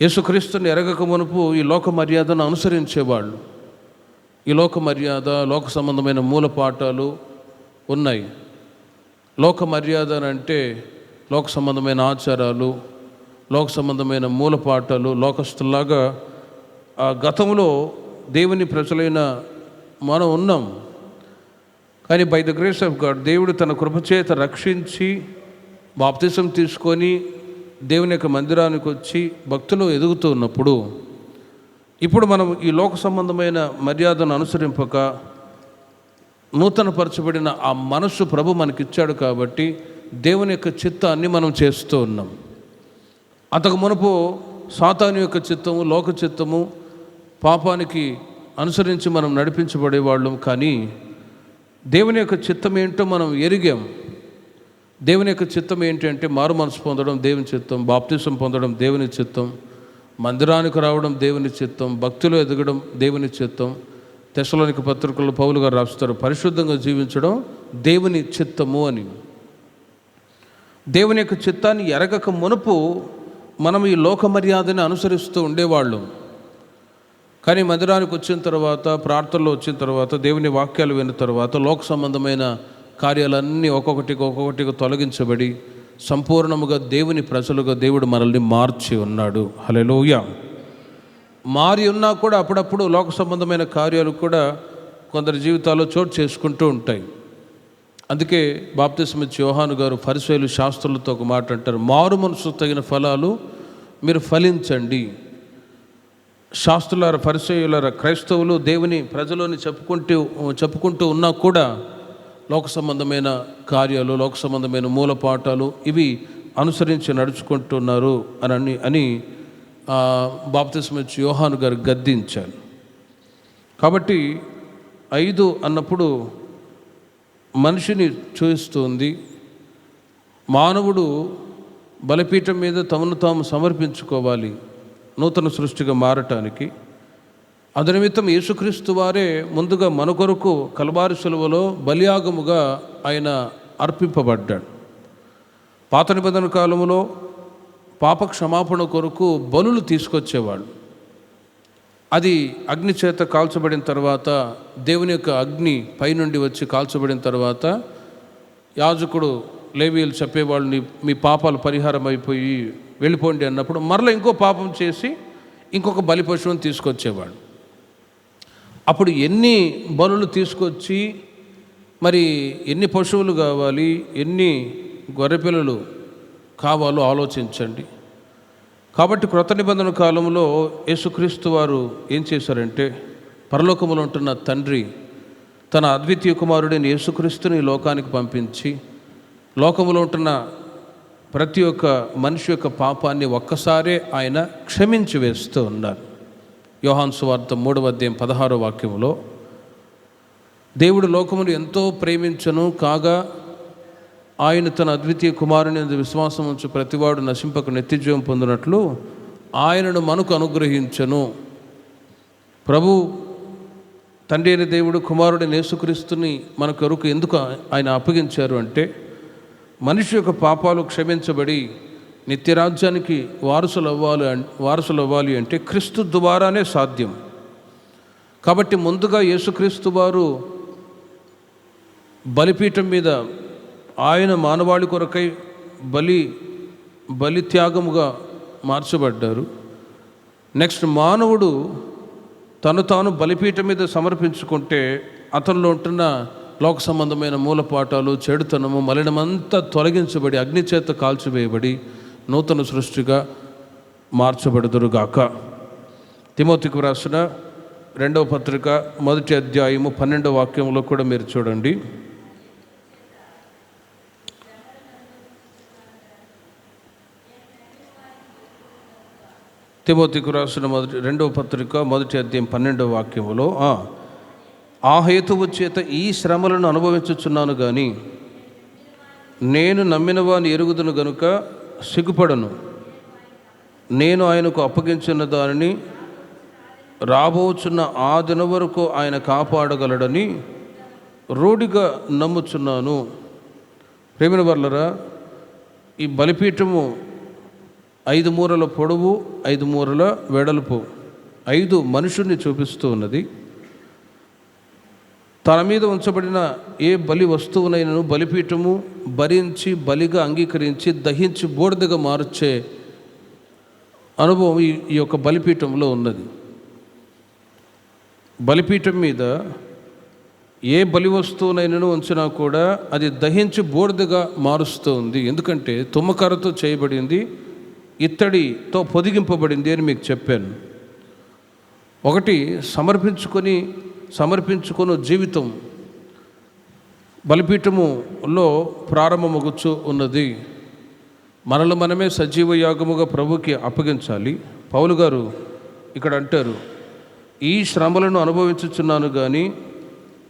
యేసుక్రీస్తుని ఎరగక మునుపు ఈ లోక మర్యాదను అనుసరించేవాళ్ళు. ఈ లోక మర్యాద, లోక సంబంధమైన మూలపాఠాలు ఉన్నాయి. లోక మర్యాద అంటే లోక సంబంధమైన ఆచారాలు, లోక సంబంధమైన మూలపాఠాలు. లోకస్తులాగా ఆ గతంలో దేవుని ప్రజలైన మనం ఉన్నాం. కానీ by the grace of God దేవుడు తన కృపచేత రక్షించి బాప్తిసం తీసుకొని దేవుని యొక్క మందిరానికి వచ్చి భక్తులు ఎదుగుతూ ఉన్నప్పుడు, ఇప్పుడు మనం ఈ లోక సంబంధమైన మర్యాదను అనుసరింపక నూతనపరచబడిన ఆ మనస్సు ప్రభు మనకిచ్చాడు కాబట్టి దేవుని యొక్క చిత్తాన్ని మనం చేస్తూ ఉన్నాం. అంతకు మునుపు సాతాను యొక్క చిత్తము, లోక చిత్తము, పాపానికి అనుసరించి మనం నడిపించబడేవాళ్ళం. కానీ దేవుని యొక్క చిత్తం ఏంటో మనం ఎరిగాం. దేవుని యొక్క చిత్తం ఏంటంటే మారు మనసు పొందడం దేవుని చిత్తం, బాప్తిసం పొందడం దేవుని చిత్తం, మందిరానికి రావడం దేవుని చిత్తం, భక్తిలో ఎదగడం దేవుని చిత్తం. తెస్సలోనిక పత్రికల్లో పౌలు గారు రాస్తారు, పరిశుద్ధంగా జీవించడం దేవుని చిత్తము అని. దేవుని యొక్క చిత్తాన్ని ఎరగక మునుపు మనం ఈ లోక మర్యాదని అనుసరిస్తూ ఉండేవాళ్ళం. కానీ మందిరానికి వచ్చిన తర్వాత, ప్రార్థనలో వచ్చిన తర్వాత, దేవుని వాక్యాలు విన్న తర్వాత లోక సంబంధమైన కార్యాలన్నీ ఒక్కొక్కటిగా తొలగించబడి సంపూర్ణముగా దేవుని ప్రజలుగా దేవుడు మనల్ని మార్చి ఉన్నాడు. హల్లెలూయా. మారి ఉన్నా కూడా అప్పుడప్పుడు లోక సంబంధమైన కార్యాలు కూడా కొందరి జీవితాల్లో చోటు చేసుకుంటూ ఉంటాయి. అందుకే బాప్తిసం ఇచ్చే యోహాను గారు ఫరిసీయులు శాస్త్రులతో ఒక మాట అంటారు, మారు మనసు తగిన ఫలాలు మీరు ఫలించండి. శాస్త్రులారా, ఫరిసీయులారా, క్రైస్తవులు దేవుని ప్రజలని చెప్పుకుంటూ ఉన్నా కూడా లోక సంబంధమైన కార్యాలు, లోక సంబంధమైన మూలపాఠాలు ఇవి అనుసరించి నడుచుకుంటున్నారు అని బాప్తిసం ఇచ్చే యోహాను గారు గద్దించారు. కాబట్టి 5 అన్నప్పుడు మనిషిని చూస్తుంది. మానవుడు బలిపీఠం మీద తమను తాము సమర్పించుకోవాలి నూతన సృష్టిగా మారటానికి. అందునిమిత్తం యేసుక్రీస్తు వారే ముందుగా మన కొరకు కల్వారి శిలువలో బలియాగముగా ఆయన అర్పింపబడ్డాడు. పాత నిబంధన కాలంలో పాప క్షమాపణ కొరకు బలులు తీసుకొచ్చేవాడు. అది అగ్ని చేత కాల్చబడిన తర్వాత, దేవుని యొక్క అగ్ని పైనుండి వచ్చి కాల్చబడిన తర్వాత యాజకుడు లేవీయులు చెప్పేవాళ్ళని, మీ పాపాలు పరిహారం అయిపోయి వెళ్ళిపోండి అన్నప్పుడు మరలా ఇంకో పాపం చేసి ఇంకొక బలి పశువుని తీసుకొచ్చేవాడు. అప్పుడు ఎన్ని బలులు తీసుకొచ్చి, మరి ఎన్ని పశువులు కావాలి, ఎన్ని గొర్రెపిల్లలు కావాలో ఆలోచించండి. కాబట్టి క్రొత్త నిబంధన కాలంలో యేసుక్రీస్తు వారు ఏం చేశారంటే, పరలోకములో ఉంటున్న తండ్రి తన అద్వితీయ కుమారుడైన యేసుక్రీస్తుని లోకానికి పంపించి లోకములో ఉంటున్న ప్రతి ఒక్క మనిషి యొక్క పాపాన్ని ఒక్కసారే ఆయన క్షమించి వేస్తూ ఉన్నారు. యోహాను సువార్త 3వ అధ్యాయం 16వ వాక్యములో, దేవుడు లోకమును ఎంతో ప్రేమించను కాగా ఆయన తన అద్వితీయ కుమారుని విశ్వాసం ఉంచి ప్రతివాడు నశింపక నిత్యజీవం పొందినట్లు ఆయనను మనకు అనుగ్రహించను. ప్రభు తండ్రి అయిన దేవుడు కుమారుడైన యేసుక్రీస్తుని మన కొరకు ఎందుకు ఆయన అప్పగించారు అంటే, మనిషి యొక్క పాపాలు క్షమించబడి నిత్యరాజ్యానికి వారసులు అవ్వాలి అంటే క్రీస్తు ద్వారానే సాధ్యం. కాబట్టి ముందుగా యేసుక్రీస్తు వారు బలిపీఠం మీద ఆయన మానవాళి కొరకై బలి త్యాగముగా మార్చబడ్డారు. నెక్స్ట్ మానవుడు తను తాను బలిపీఠం మీద సమర్పించుకుంటే అతనిలో ఉంటున్న లోక సంబంధమైన మూలపాఠాలు, చెడుతనము, మలినమంతా తొలగించబడి అగ్ని చేత కాల్చివేయబడి నూతన సృష్టిగా మార్చబడుదురుగాక. తిమోతికి రాసిన 2వ పత్రిక 1వ అధ్యాయము 12వ వాక్యంలో కూడా మీరు చూడండి. తిమోతికి రాసిన 2వ పత్రిక 1వ అధ్యాయం 12వ వాక్యములో, ఆ హేతువు చేత ఈ శ్రమలను అనుభవించుచున్నాను కానీ నేను నమ్మిన వాని ఎరుగుదును గనుక సిగ్గుపడను. నేను ఆయనకు అప్పగించిన దానిని రాబోచున్న ఆ దిన వరకు ఆయన కాపాడగలడని రూఢిగా నమ్ముచున్నాను. ప్రేమిన వర్లరా, ఈ బలిపీఠము 5 మూరల పొడవు, 5 మూరల వెడల్పు, 5 మనుషుల్ని చూపిస్తూ ఉన్నది. తన మీద ఉంచబడిన ఏ బలి వస్తువునైనను బలిపీఠము భరించి బలిగా అంగీకరించి దహించి బూడిదగా మార్చే అనుభవం ఈ యొక్క బలిపీఠంలో ఉన్నది. బలిపీఠం మీద ఏ బలి వస్తువునైనను ఉంచినా కూడా అది దహించి బూడిదగా మారుస్తూ ఉంది. ఎందుకంటే తుమ్మకరతో చేయబడింది, ఇత్తడితో పొదిగింపబడింది అని మీకు చెప్పాను. ఒకటి సమర్పించుకుని జీవితం బలిపీఠములో ప్రారంభమగుచు ఉన్నది. మనలో మనమే సజీవ యాగముగా ప్రభుకి అప్పగించాలి. పౌలు గారు ఇక్కడ అంటారు, ఈ శ్రమలను అనుభవించుచున్నాను కానీ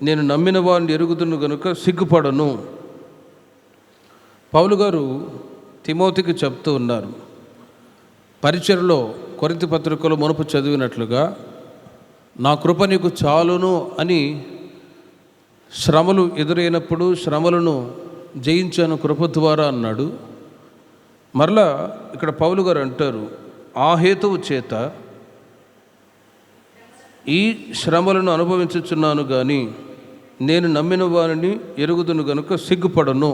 నేను నమ్మిన వారిని ఎరుగుదును గనుక సిగ్గుపడను. పౌలు గారు తిమోతికి చెప్తూ ఉన్నారు, పరిచర్లో కొరింథీ పత్రికలో మునుపు చదివినట్లుగా నా కృప నీకు చాలును అని శ్రమలు ఎదురైనప్పుడు శ్రమలను జయించాను కృప ద్వారా అన్నాడు. మరలా ఇక్కడ పౌలు గారు అంటారు, ఆ హేతువు చేత ఈ శ్రమలను అనుభవించుచున్నాను కానీ నేను నమ్మిన వారిని ఎరుగుదును గనుక సిగ్గుపడను.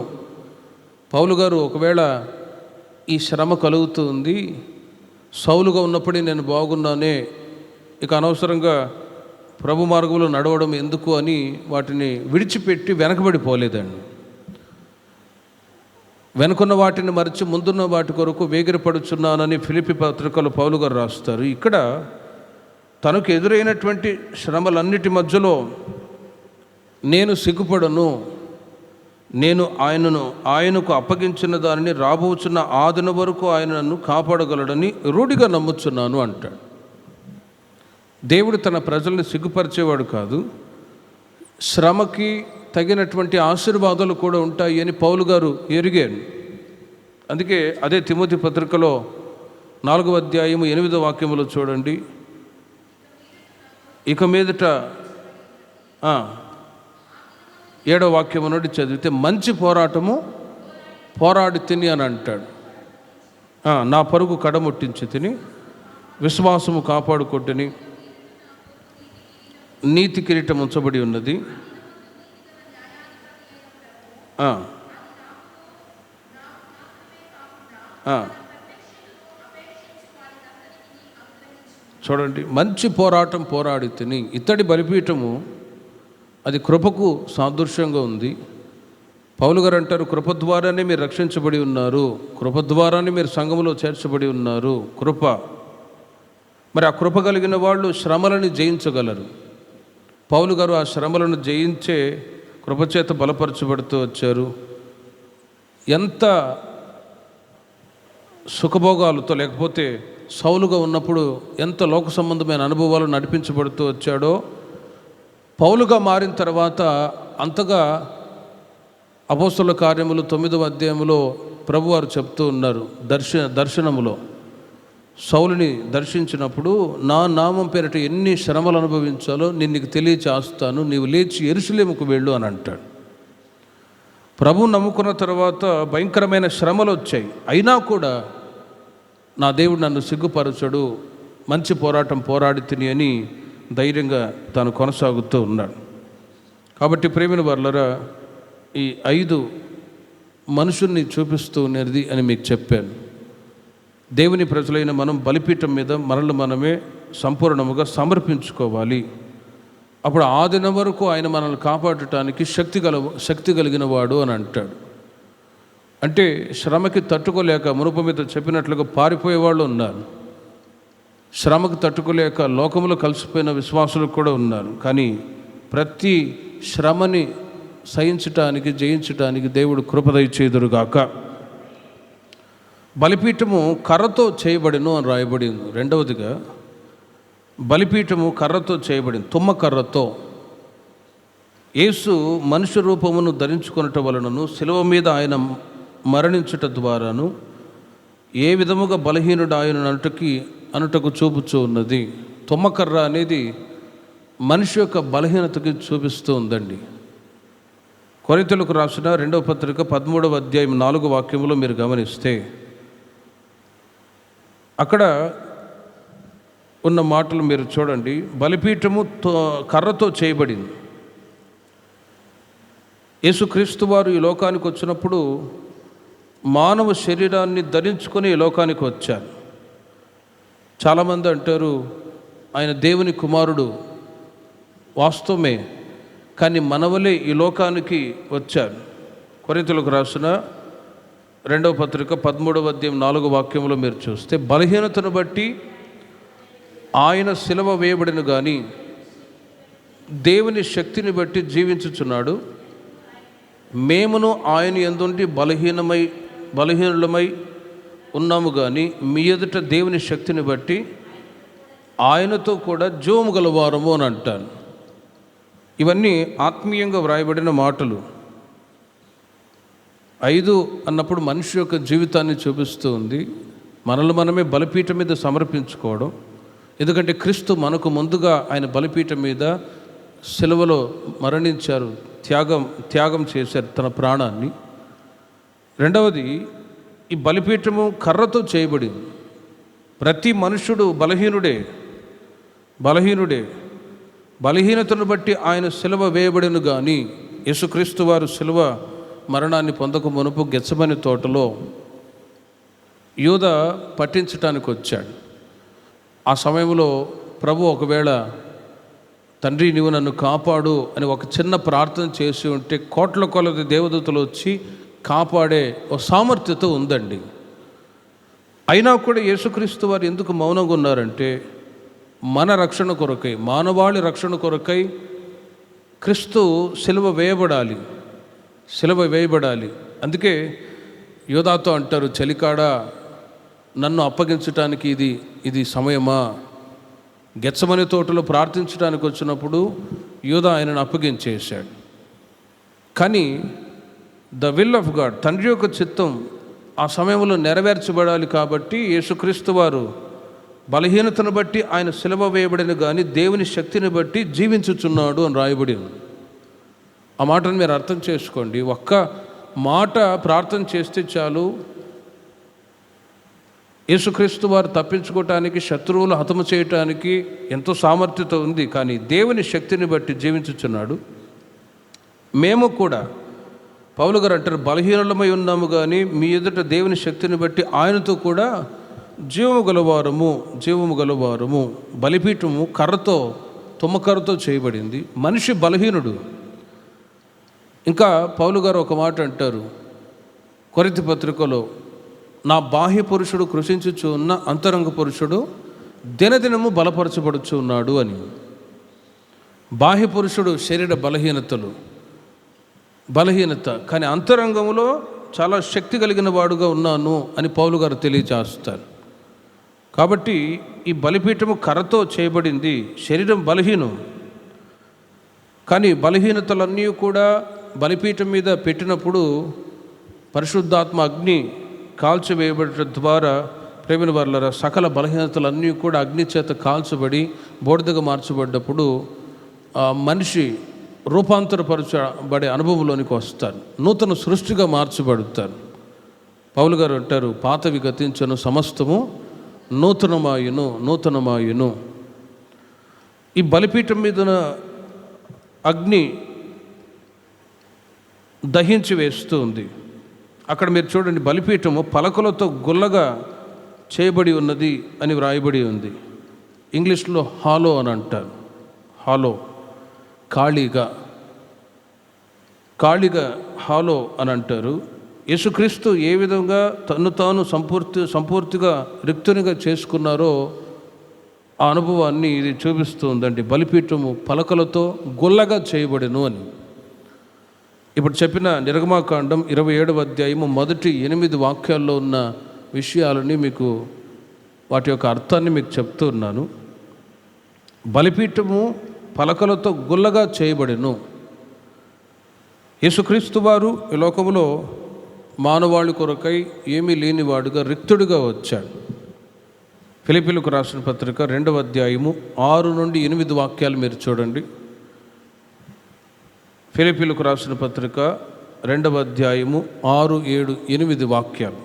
పౌలు గారు ఒకవేళ ఈ శ్రమ కలుగుతుంది, సౌలుగా ఉన్నప్పుడే నేను బాగున్నానే, ఇక అనవసరంగా ప్రభు మార్గంలో నడవడం ఎందుకు అని వాటిని విడిచిపెట్టి వెనకబడిపోలేదండి. వెనుకున్న వాటిని మరిచి ముందున్న వాటి కొరకు వేగిరపడుచున్నానని ఫిలిప్పీ పత్రికలో పౌలు గారు రాస్తారు. ఇక్కడ తనకు ఎదురైనటువంటి శ్రమలన్నిటి మధ్యలో నేను సిగ్గుపడను, నేను ఆయనకు అప్పగించిన దానిని రాబోచున్న ఆ దిన వరకు ఆయన నన్ను కాపాడగలడని రూఢిగా నమ్ముచున్నాను అంటాడు. దేవుడు తన ప్రజల్ని సిగ్గుపరిచేవాడు కాదు. శ్రమకి తగినటువంటి ఆశీర్వాదాలు కూడా ఉంటాయి అని పౌలు గారు ఎరిగారు. అందుకే అదే తిమోతి పత్రికలో 4వ అధ్యాయము 8వ వాక్యములో చూడండి. ఇక మీదట 7వ వాక్యము నుండి చదివితే మంచి పోరాటము పోరాడి తిని అని అంటాడు. నా పరుగు కడముట్టించి తిని విశ్వాసము కాపాడుకొట్టుని నీతి కిరీటం ఉంచబడి ఉన్నది. చూడండి, మంచి పోరాటం పోరాడి తిని. ఇత్తడి బలిపీఠము అది కృపకు సాదృశ్యంగా ఉంది. పౌలు గారు అంటారు, కృప ద్వారానే మీరు రక్షించబడి ఉన్నారు, కృప ద్వారానే మీరు సంఘములో చేర్చబడి ఉన్నారు. కృప, మరి ఆ కృప కలిగిన వాళ్ళు శ్రమలను జయించగలరు. పౌలు గారు ఆ శ్రమలను జయించే కృపచేత బలపరచబడుతూ వచ్చారు. ఎంత సుఖభోగాలతో, లేకపోతే సౌలుగా ఉన్నప్పుడు ఎంత లోక సంబంధమైన అనుభవాలు నడిపించబడుతూ వచ్చాడో, పౌలుగా మారిన తర్వాత అంతగా అపోస్తలుల కార్యములు 9వ అధ్యాయములో ప్రభువారు చెప్తూ ఉన్నారు. దర్శనములో సౌలుని దర్శించినప్పుడు, నా నామం పేరిట ఎన్ని శ్రమలు అనుభవించాలో నేను నీకు తెలియచేస్తాను, నీవు లేచి యెరూషలేముకు వెళ్ళు అని అంటాడు. ప్రభు నమ్ముకున్న తర్వాత భయంకరమైన శ్రమలు వచ్చాయి. అయినా కూడా నా దేవుడు నన్ను సిగ్గుపరచడు, మంచి పోరాటం పోరాడి తిని అని ధైర్యంగా తాను కొనసాగుతూ ఉన్నాడు. కాబట్టి ప్రేమిన వర్లరా, ఈ 5 మనుషుల్ని చూపిస్తూ ఉన్నది అని మీకు చెప్పాను. దేవుని ప్రజలైన మనం బలిపీఠం మీద మనల్ని మనమే సంపూర్ణముగా సమర్పించుకోవాలి. అప్పుడు ఆ దినం వరకు ఆయన మనల్ని కాపాడటానికి శక్తి కలిగిన వాడు అని అంటాడు. అంటే శ్రమకి తట్టుకోలేక మునుపు మీద చెప్పినట్లుగా పారిపోయేవాళ్ళు ఉన్నారు. శ్రమకు తట్టుకోలేక లోకంలో కలిసిపోయిన విశ్వాసులు కూడా ఉన్నారు. కానీ ప్రతి శ్రమని సహించటానికి, జయించటానికి దేవుడు కృప దయచేయుదురుగాక. బలిపీఠము కర్రతో చేయబడిను అని రాయబడింది. రెండవదిగా బలిపీఠము కర్రతో చేయబడింది, తుమ్మ కర్రతో. యేసు మనుష్య రూపమును ధరించుకొనటం వలనను శిలువ మీద ఆయన మరణించుట ద్వారాను ఏ విధముగా బలహీనుడు ఆయన అనుటకు చూపుచూ ఉన్నది. తుమ్మకర్ర అనేది మనిషి యొక్క బలహీనతకి చూపిస్తూ ఉందండి. కొరింథీయులకు రాసిన 2వ పత్రిక 13వ అధ్యాయం 4వ వాక్యంలో మీరు గమనిస్తే అక్కడ ఉన్న మాటలు మీరు చూడండి. బలిపీఠము కర్రతో చేయబడింది. యేసుక్రీస్తు వారు ఈ లోకానికి వచ్చినప్పుడు మానవ శరీరాన్ని ధరించుకొని ఈ లోకానికి వచ్చారు. చాలామంది అంటారు ఆయన దేవుని కుమారుడు, వాస్తవమే. కానీ మనవలే ఈ లోకానికి వచ్చారు. కొరింథీయులకు రాసిన 2వ పత్రిక 13వ అధ్యాయం 4వ వాక్యంలో మీరు చూస్తే బలహీనతను బట్టి ఆయన సిలువ వేయబడిన కానీ దేవుని శక్తిని బట్టి జీవించుచున్నాడు. మేమును ఆయన యందుండి బలహీనులమై ఉన్నాము కానీ మీ ఎదుట దేవుని శక్తిని బట్టి ఆయనతో కూడా జీవము గలవారము అని అంటాను. ఇవన్నీ ఆత్మీయంగా వ్రాయబడిన మాటలు. 5 అన్నప్పుడు మనిషి యొక్క జీవితాన్ని చూపిస్తూ ఉంది. మనల్ని మనమే బలిపీఠం మీద సమర్పించుకోవడం. ఎందుకంటే క్రీస్తు మనకు ముందుగా ఆయన బలిపీఠం మీద సిలువలో మరణించారు, త్యాగం చేశారు తన ప్రాణాన్ని. రెండవది, ఈ బలిపీఠము కర్రతో చేయబడింది. ప్రతి మనుషుడు బలహీనతను బట్టి ఆయన సిలువ వేయబడిన కానీ యేసుక్రీస్తు వారు సిలువ మరణాన్ని పొందక మునుపు గెత్సెమనే తోటలో యూద పట్టించటానికి వచ్చాడు. ఆ సమయంలో ప్రభు ఒకవేళ తండ్రి నీవు నన్ను కాపాడు అని ఒక చిన్న ప్రార్థన చేసి ఉంటే కోట్ల కొలది దేవదూతలు వచ్చి కాపాడే ఒక సామర్థ్యత ఉందండి. అయినా కూడా యేసుక్రీస్తు వారు ఎందుకు మౌనంగా ఉన్నారంటే మన రక్షణ కొరకై, మానవాళి రక్షణ కొరకై క్రీస్తు సిలువ వేయబడాలి. అందుకే యోధాతో అంటారు, చలికాడ నన్ను అప్పగించటానికి ఇది సమయమా? గెత్సెమనే తోటలో ప్రార్థించడానికి వచ్చినప్పుడు యూదా ఆయనను అప్పగించేశాడు. కానీ ద విల్ ఆఫ్ గాడ్, తండ్రి యొక్క చిత్తం ఆ సమయంలో నెరవేర్చబడాలి. కాబట్టి యేసుక్రీస్తు వారు బలహీనతను బట్టి ఆయన సిలువ వేయబడిన కానీ దేవుని శక్తిని బట్టి జీవించుచున్నాడు అని రాయబడింది. ఆ మాటను మీరు అర్థం చేసుకోండి. ఒక్క మాట ప్రార్థన చేస్తే చాలు, యేసుక్రీస్తు వారు తప్పించుకోవటానికి, శత్రువులు హతము చేయటానికి ఎంతో సామర్థ్యత ఉంది. కానీ దేవుని శక్తిని బట్టి జీవించుచున్నాడు. మేము కూడా పౌలు గారు అంటారు, బలహీనులమై ఉన్నాము కానీ మీ ఎదుట దేవుని శక్తిని బట్టి ఆయనతో కూడా జీవము గలవారము. బలిపీఠము తుమ్మకర్రతో చేయబడింది. మనిషి బలహీనుడు. ఇంకా పౌలు గారు ఒక మాట అంటారు కొరింథీ పత్రికలో, నా బాహ్య పురుషుడు కృషించుచు ఉన్న అంతరంగ పురుషుడు దినదినము బలపరచబడుచు ఉన్నాడు అని. బాహ్య పురుషుడు శరీర బలహీనత, కానీ అంతరంగంలో చాలా శక్తి కలిగిన వాడుగా ఉన్నాను అని పౌలు గారు తెలియజేస్తారు. కాబట్టి ఈ బలిపీఠము కర్రతో చేయబడింది. శరీరం బలహీనం, కానీ బలహీనతలన్నీ కూడా బలిపీఠం మీద పెట్టినప్పుడు పరిశుద్ధాత్మ అగ్ని కాల్చివేయబడటం ద్వారా ప్రేమిన వారలారా సకల బలహీనతలన్నీ కూడా అగ్ని చేత కాల్చబడి బూడిదగా మార్చబడ్డప్పుడు మనిషి రూపాంతరపరచబడే అనుభవంలోనికి వస్తారు, నూతన సృష్టిగా మార్చబడతారు. పౌలు గారు అంటారు, పాతవి గతించను, సమస్తము నూతనమాయును. ఈ బలిపీఠం మీద అగ్ని దహించి వేస్తూ ఉంది. అక్కడ మీరు చూడండి, బలిపీఠము పలకలతో గుల్లగా చేయబడి ఉన్నది అని వ్రాయబడి ఉంది. ఇంగ్లీష్లో హాలో అని అంటారు. హాలో, ఖాళీగా హాలో అని అంటారు. యేసుక్రీస్తు ఏ విధంగా తను తాను సంపూర్తిగా రిక్తునిగా చేసుకున్నారో ఆ అనుభవాన్ని ఇది చూపిస్తూ ఉందండి. బలిపీఠము పలకలతో గుల్లగా చేయబడెను అని. ఇప్పుడు చెప్పిన నిర్గమాకాండం 27వ అధ్యాయము మొదటి 8 వాక్యాల్లో ఉన్న విషయాలని మీకు, వాటి యొక్క అర్థాన్ని మీకు చెప్తూ ఉన్నాను. బలిపీఠము పలకలతో గుల్లగా చేయబడెను. యేసుక్రీస్తు వారు ఈ లోకములో మానవాళి కొరకై ఏమీ లేనివాడుగా రిక్తుడిగా వచ్చాడు. ఫిలిప్పీలకు రాసిన పత్రిక 2వ అధ్యాయము 6 నుండి 8 వాక్యాలు మీరు చూడండి. ఫిలిప్పీలకు రాసిన పత్రిక 2వ అధ్యాయము 6, 7, 8 వాక్యాలు.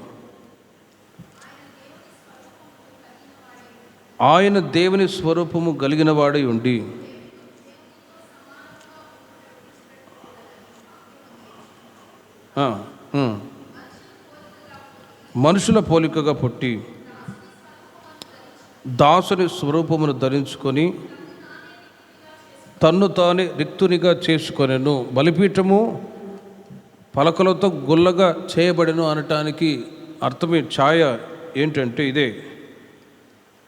ఆయన దేవుని స్వరూపము కలిగిన వాడై ఉండి మనుషుల పోలికగా పుట్టి దాసుని స్వరూపమును ధరించుకొని తన్ను తానే రిక్తునిగా చేసుకొనెను. బలిపీఠము పలకలతో గుల్లగా చేయబడెను అనటానికి అర్థమే ఛాయ ఏంటంటే ఇదే.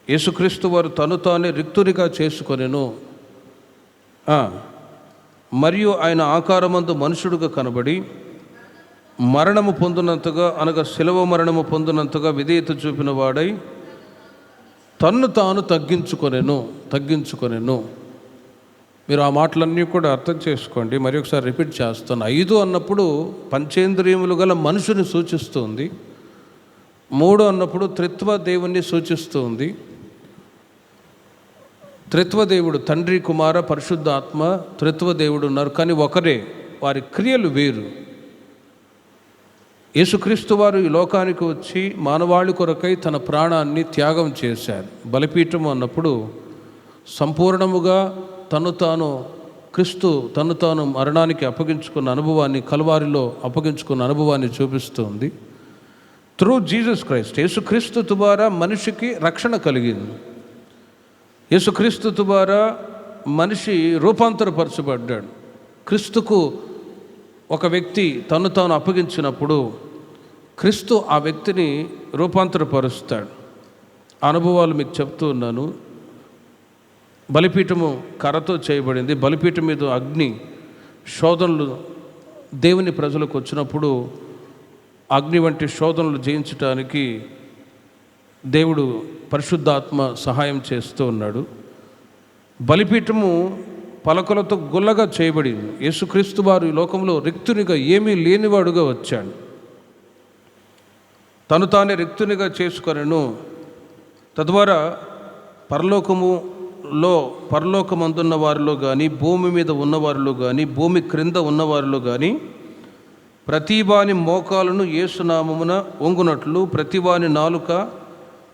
యేసుక్రీస్తు వారు తను తానే రిక్తునిగా చేసుకొనెను. మరియు ఆయన ఆకారమందు మనుషుడుగా కనబడి మరణము పొందినంతగా, అనగా శిలువ మరణము పొందినంతగా విధేయత చూపిన వాడై తన్ను తాను తగ్గించుకొనెను. మీరు ఆ మాటలన్నీ కూడా అర్థం చేసుకోండి. మరి ఒకసారి రిపీట్ చేస్తాను. 5 అన్నప్పుడు పంచేంద్రియములు గల మనుషుని సూచిస్తుంది. 3 అన్నప్పుడు త్రిత్వ దేవుణ్ణి సూచిస్తుంది. త్రిత్వ దేవుడు తండ్రి, కుమార, పరిశుద్ధాత్మ త్రిత్వ దేవుడు ఉన్నారు, కానీ ఒకరే, వారి క్రియలు వేరు. యేసుక్రీస్తు వారు ఈ లోకానికి వచ్చి మానవాళి కొరకై తన ప్రాణాన్ని త్యాగం చేశారు. బలిపీఠం అన్నప్పుడు సంపూర్ణముగా తను తాను మరణానికి అప్పగించుకున్న అనుభవాన్ని, కల్వారిలో అప్పగించుకున్న అనుభవాన్ని చూపిస్తుంది. త్రూ జీసస్ క్రైస్ట్, యేసుక్రీస్తు ద్వారా మనిషికి రక్షణ కలిగింది. యేసుక్రీస్తు ద్వారా మనిషి రూపాంతరపరచబడ్డాడు. క్రీస్తుకు ఒక వ్యక్తి తను తాను అప్పగించినప్పుడు క్రీస్తు ఆ వ్యక్తిని రూపాంతరపరుస్తాడు. అనుభవాలు మీకు చెప్తూ ఉన్నాను. బలిపీఠము కర్రతో చేయబడింది. బలిపీఠం మీద అగ్ని శోధనలు దేవుని ప్రజలకు వచ్చినప్పుడు అగ్ని వంటి శోధనలు జయించడానికి దేవుడు పరిశుద్ధాత్మ సహాయం చేస్తూ ఉన్నాడు. బలిపీఠము పలకలతో గుల్లగా చేయబడింది. యేసుక్రీస్తు వారు ఈ లోకంలో రిక్తునిగా, ఏమీ లేనివాడుగా వచ్చాడు. తను తానే రిక్తునిగా చేసుకొనెను. తద్వారా పరలోకమందున్న వారిలో కానీ, భూమి మీద ఉన్నవారిలో కానీ, భూమి క్రింద ఉన్నవారిలో కానీ ప్రతివాని మోకాలను యేసునామమున వంగునట్లు, ప్రతివాని నాలుక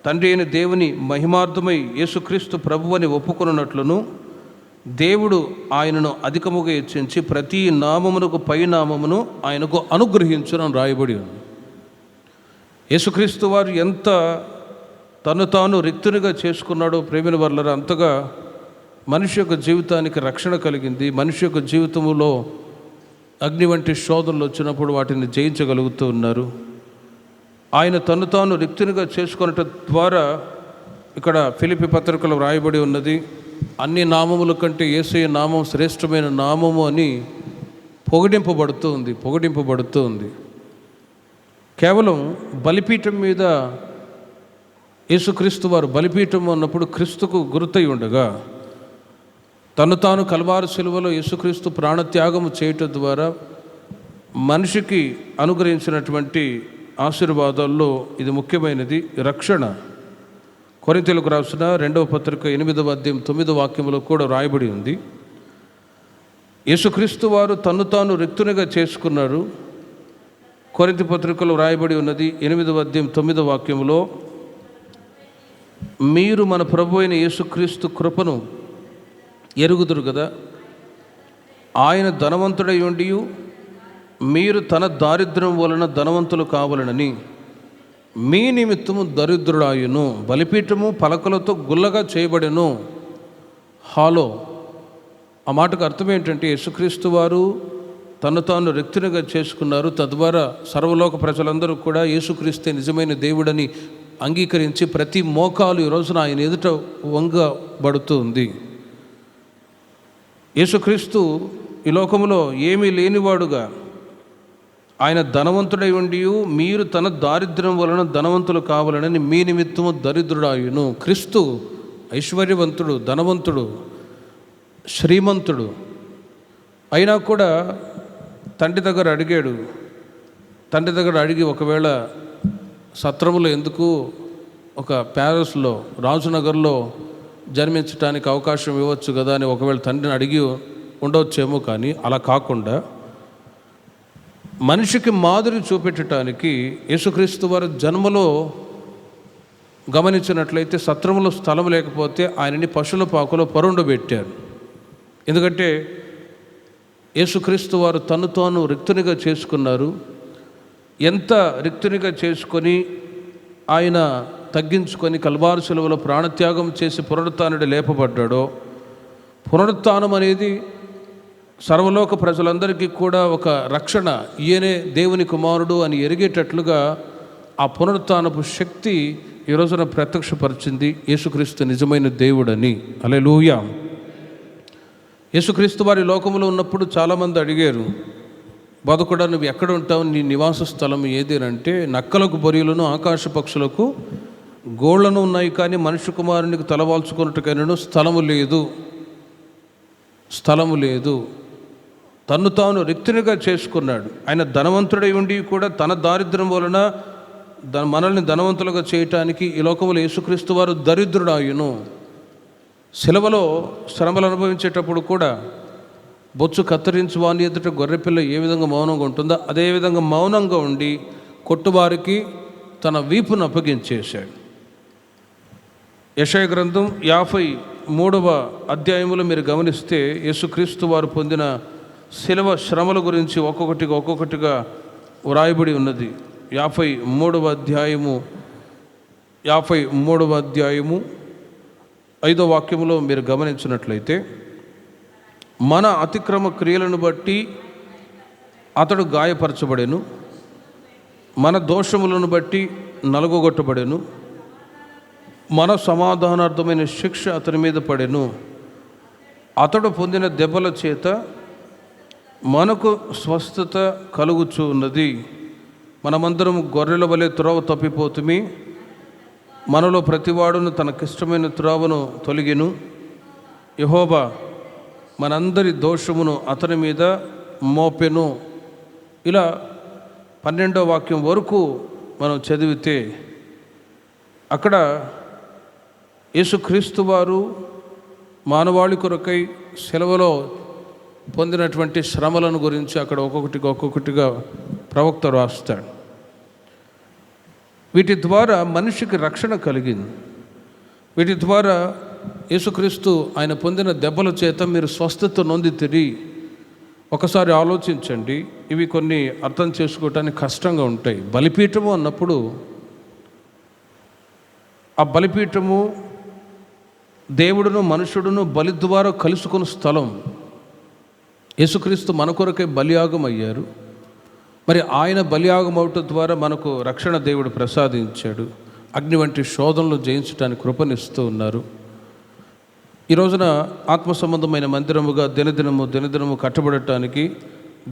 తండ్రి అయిన దేవుని మహిమార్థమై యేసుక్రీస్తు ప్రభువని ఒప్పుకొనున్నట్లును దేవుడు ఆయనను అధికముగా హెచ్చించి ప్రతి నామమునకు పై నామమును ఆయనకు అనుగ్రహించునని రాయబడి ఉంది. యేసుక్రీస్తు వారు ఎంత తను తాను రిక్తునిగా చేసుకున్నాడో ప్రేమిన వర్లరా, అంతగా మనిషి యొక్క జీవితానికి రక్షణ కలిగింది. మనిషి యొక్క జీవితంలో అగ్ని వంటి శోధనలు వచ్చినప్పుడు వాటిని జయించగలుగుతూ ఉన్నారు. ఆయన తను తాను రిక్తునిగా చేసుకునటం ద్వారా, ఇక్కడ ఫిలిప్పీ పత్రికలో రాయబడి ఉన్నది, అన్ని నామముల కంటే యేసయ్య నామం శ్రేష్టమైన నామము అని పొగిడింపబడుతూ ఉంది. కేవలం బలిపీఠం మీద యేసుక్రీస్తు వారు బలిపీఠం అన్నప్పుడు క్రీస్తుకు గుర్తై ఉండగా, తను తాను కల్వారి శిలువలో యేసుక్రీస్తు ప్రాణత్యాగము చేయటం ద్వారా మనిషికి అనుగ్రహించినటువంటి ఆశీర్వాదాల్లో ఇది ముఖ్యమైనది, రక్షణ. కొరింథీయులకు రాసిన 2వ పత్రిక 8వ అధ్యాయం 9వ వాక్యంలో కూడా రాయబడి ఉంది. యేసుక్రీస్తు వారు తను తాను రిక్తునిగా చేసుకున్నారు. కొరింథీ పత్రికలో రాయబడి ఉన్నది 8వ అధ్యాయం 9వ వాక్యంలో, మీరు మన ప్రభు అయిన యేసుక్రీస్తు కృపను ఎరుగుదురు కదా, ఆయన ధనవంతుడై ఉండి మీరు తన దారిద్ర్యం వలన ధనవంతులు కావాలనని మీ నిమిత్తము దరిద్రుడాయును, బలిపీఠము పలకలతో గుల్లగా చేయబడెను. హాలో. ఆ మాటకు అర్థం ఏంటంటే, యేసుక్రీస్తు వారు తను తాను రిక్తునిగా చేసుకున్నారు. తద్వారా సర్వలోక ప్రజలందరూ కూడా యేసుక్రీస్తే నిజమైన దేవుడని అంగీకరించి ప్రతి మోకాలు ఈ రోజున ఆయన ఎదుట వంగబడుతూ ఉంది. యేసుక్రీస్తు ఈ లోకంలో ఏమీ లేనివాడుగా ఆయన ధనవంతుడై ఉండి మీరు తన దారిద్ర్యం వలన ధనవంతులు కావాలని మీ నిమిత్తము దరిద్రుడాయును. క్రీస్తు ఐశ్వర్యవంతుడు, ధనవంతుడు, శ్రీమంతుడు అయినా కూడా తండ్రి దగ్గర అడిగాడు. తండ్రి దగ్గర అడిగి ఒకవేళ సత్రములో ఎందుకు ఒక ప్యాలెస్లో రాజునగర్లో జన్మించడానికి అవకాశం ఇవ్వచ్చు కదా అని ఒకవేళ తండ్రిని అడిగి ఉండవచ్చేమో. కానీ అలా కాకుండా మనిషికి మాదిరి చూపెట్టడానికి యేసుక్రీస్తు వారి జన్మలో గమనించినట్లయితే సత్రములో స్థలం లేకపోతే ఆయనని పశువుల పాకలో పరుండబెట్టారు. ఎందుకంటే యేసుక్రీస్తు వారు తను తాను రిక్తునిగా చేసుకున్నారు. ఎంత రిక్తునిగా చేసుకొని ఆయన తగ్గించుకొని కల్వారి శిలువలో ప్రాణత్యాగం చేసి పునరుత్థానుడు లేపబడ్డాడో, పునరుత్థానం అనేది సర్వలోక ప్రజలందరికీ కూడా ఒక రక్షణ, ఈయనే దేవుని కుమారుడు అని ఎరిగేటట్లుగా ఆ పునరుత్థానపు శక్తి ఈ రోజున ప్రత్యక్షపరిచింది యేసుక్రీస్తు నిజమైన దేవుడని. హల్లెలూయా. యేసుక్రీస్తు వారి లోకంలో ఉన్నప్పుడు చాలామంది అడిగారు, బతుకుడా నువ్వు ఎక్కడ ఉంటావు, నీ నివాస స్థలం ఏది అంటే, నక్కలకు బొరియలను ఆకాశ పక్షులకు గోళ్లను ఉన్నాయి కానీ మనుష్య కుమారునికి తలవాల్చుకున్నట్టుకైనా స్థలము లేదు. తన్ను తాను రిక్తునిగా చేసుకున్నాడు. ఆయన ధనవంతుడై ఉండి కూడా తన దారిద్ర్యం వలన మనల్ని ధనవంతులుగా చేయటానికి ఈ లోకంలో యేసుక్రీస్తు వారు దరిద్రుడాయును. శిలువలో శ్రమలు అనుభవించేటప్పుడు కూడా బొచ్చు కత్తిరించి వాని ఎదుట గొర్రెపిల్ల ఏ విధంగా మౌనంగా ఉంటుందో అదేవిధంగా మౌనంగా ఉండి కొట్టువారికి తన వీపును అప్పగించేశాడు. యెషయా గ్రంథం 53వ అధ్యాయములో మీరు గమనిస్తే యేసుక్రీస్తు వారు పొందిన శిలువ శ్రమల గురించి ఒక్కొక్కటిగా వ్రాయబడి ఉన్నది. 53వ అధ్యాయము 5వ వాక్యములో మీరు గమనించినట్లయితే, మన అతిక్రమ క్రియలను బట్టి అతడు గాయపరచబడెను, మన దోషములను బట్టి నలుగొట్టబడెను, మన సమాధానార్థమైన శిక్ష అతని మీద పడెను, అతడు పొందిన దెబ్బల చేత మనకు స్వస్థత కలుగుచూ ఉన్నది. మనమందరం గొర్రెల వలె త్రోవ తప్పిపోతుమి, మనలో ప్రతివాడును తనకిష్టమైన త్రోవను తొలగెను, యెహోవా మనందరి దోషమును అతని మీద మోపెను. ఇలా 12వ వాక్యం వరకు మనం చదివితే అక్కడ యేసుక్రీస్తు వారు మానవాళి కొరకై సెలవులో పొందినటువంటి శ్రమలను గురించి అక్కడ ఒక్కొక్కటిగా ప్రవక్త రాస్తాడు. వీటి ద్వారా మనిషికి రక్షణ కలిగింది. వీటి ద్వారా యేసుక్రీస్తు ఆయన పొందిన దెబ్బల చేత మీరు స్వస్థత నొందితిరి. ఒకసారి ఆలోచించండి, ఇవి కొన్ని అర్థం చేసుకోవటానికి కష్టంగా ఉంటాయి. బలిపీఠము అన్నప్పుడు ఆ బలిపీఠము దేవుడును మనుషుడును బలి ద్వారా కలుసుకున్న స్థలం. యేసుక్రీస్తు మన కొరకై బలియాగం అయ్యారు. మరి ఆయన బలియాగం అవటం ద్వారా మనకు రక్షణ దేవుడు ప్రసాదించాడు. అగ్ని వంటి శోధనలు జయించడానికి కృపనిస్తూ ఉన్నారు. ఈ రోజున ఆత్మ సంబంధమైన మందిరముగా దినదినము కట్టబడటానికి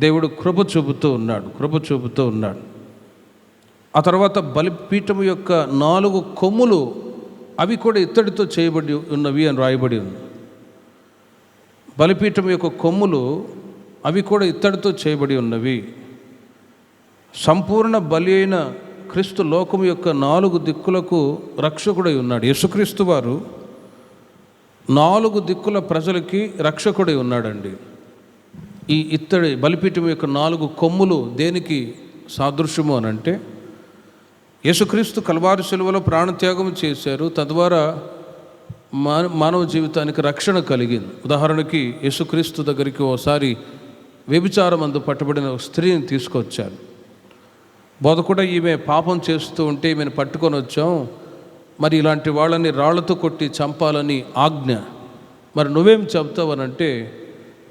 దేవుడు కృప చూపుతూ ఉన్నాడు. ఆ తర్వాత బలిపీఠము యొక్క 4 కొమ్ములు అవి కూడా ఇత్తడితో చేయబడి ఉన్నవి అని రాయబడి ఉంది. బలిపీఠం యొక్క కొమ్ములు అవి కూడా ఇత్తడితో చేయబడి ఉన్నవి. సంపూర్ణ బలి అయిన క్రీస్తు లోకము యొక్క 4 దిక్కులకు రక్షకుడై ఉన్నాడు. యేసుక్రీస్తు వారు 4 దిక్కుల ప్రజలకి రక్షకుడై ఉన్నాడండి. ఈ ఇత్తడి బలిపీఠం యొక్క 4 కొమ్ములు దేనికి సాదృశ్యము అని అంటే, యేసుక్రీస్తు కల్వారి శిలువలో ప్రాణత్యాగం చేశారు. తద్వారా మానవ జీవితానికి రక్షణ కలిగింది. ఉదాహరణకి యేసుక్రీస్తు దగ్గరికి ఓసారి వ్యభిచారమందు పట్టబడిన ఒక స్త్రీని తీసుకొచ్చారు. బోధకుడా, ఈమె పాపం చేస్తూ ఉంటే ఈమెను పట్టుకొని వచ్చాం, మరి ఇలాంటి వాళ్ళని రాళ్లతో కొట్టి చంపాలని ఆజ్ఞ, మరి నువ్వేం చెప్తావనంటే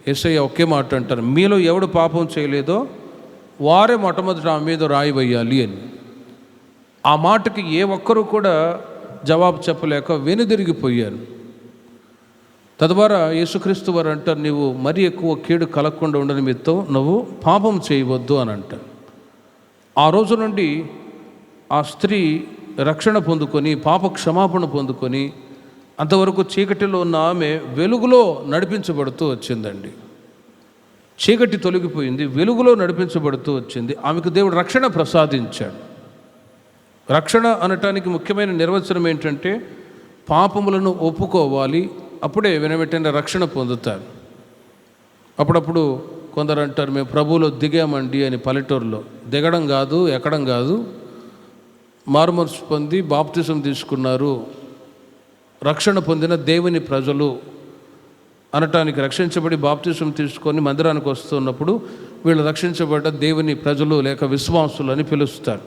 యేసయ్య ఒకే మాట అంటారు, మీలో ఎవడు పాపం చేయలేదో వారే మొట్టమొదట ఆమె మీద రాయి వేయాలి అని. ఆ మాటకి ఏ ఒక్కరూ కూడా జవాబు చెప్పలేక వెనుదిరిగిపోయారు. తద్వారా యేసుక్రీస్తు వారు అంటారు, నువ్వు మరీ ఎక్కువ కీడు కలగకుండా ఉండ నిమిత్తం నువ్వు పాపం చేయవద్దు అని అంటారు. ఆ రోజు నుండి ఆ స్త్రీ రక్షణ పొందుకొని పాప క్షమాపణ పొందుకొని అంతవరకు చీకటిలో ఉన్న ఆమె వెలుగులో నడిపించబడుతూ వచ్చిందండి. చీకటి తొలగిపోయింది, వెలుగులో నడిపించబడుతూ వచ్చింది. ఆమెకు దేవుడు రక్షణ ప్రసాదించాడు. రక్షణ అనటానికి ముఖ్యమైన నిర్వచనం ఏంటంటే పాపములను ఒప్పుకోవాలి, అప్పుడే వెనవెంటనే రక్షణ పొందుతారు. అప్పుడప్పుడు కొందరు అంటారు, మేము ప్రభువులో దిగామండి అని. పల్లెటూరులో దిగడం కాదు, ఎక్కడం కాదు, మారుమనసు పొంది బాప్తిజం తీసుకున్నారు, రక్షణ పొందిన దేవుని ప్రజలు అనటానికి, రక్షించబడి బాప్తిజం తీసుకొని మందిరానికి వస్తున్నప్పుడు వీళ్ళు రక్షించబడ్డ దేవుని ప్రజలు లేక విశ్వాసులు అని పిలుస్తారు.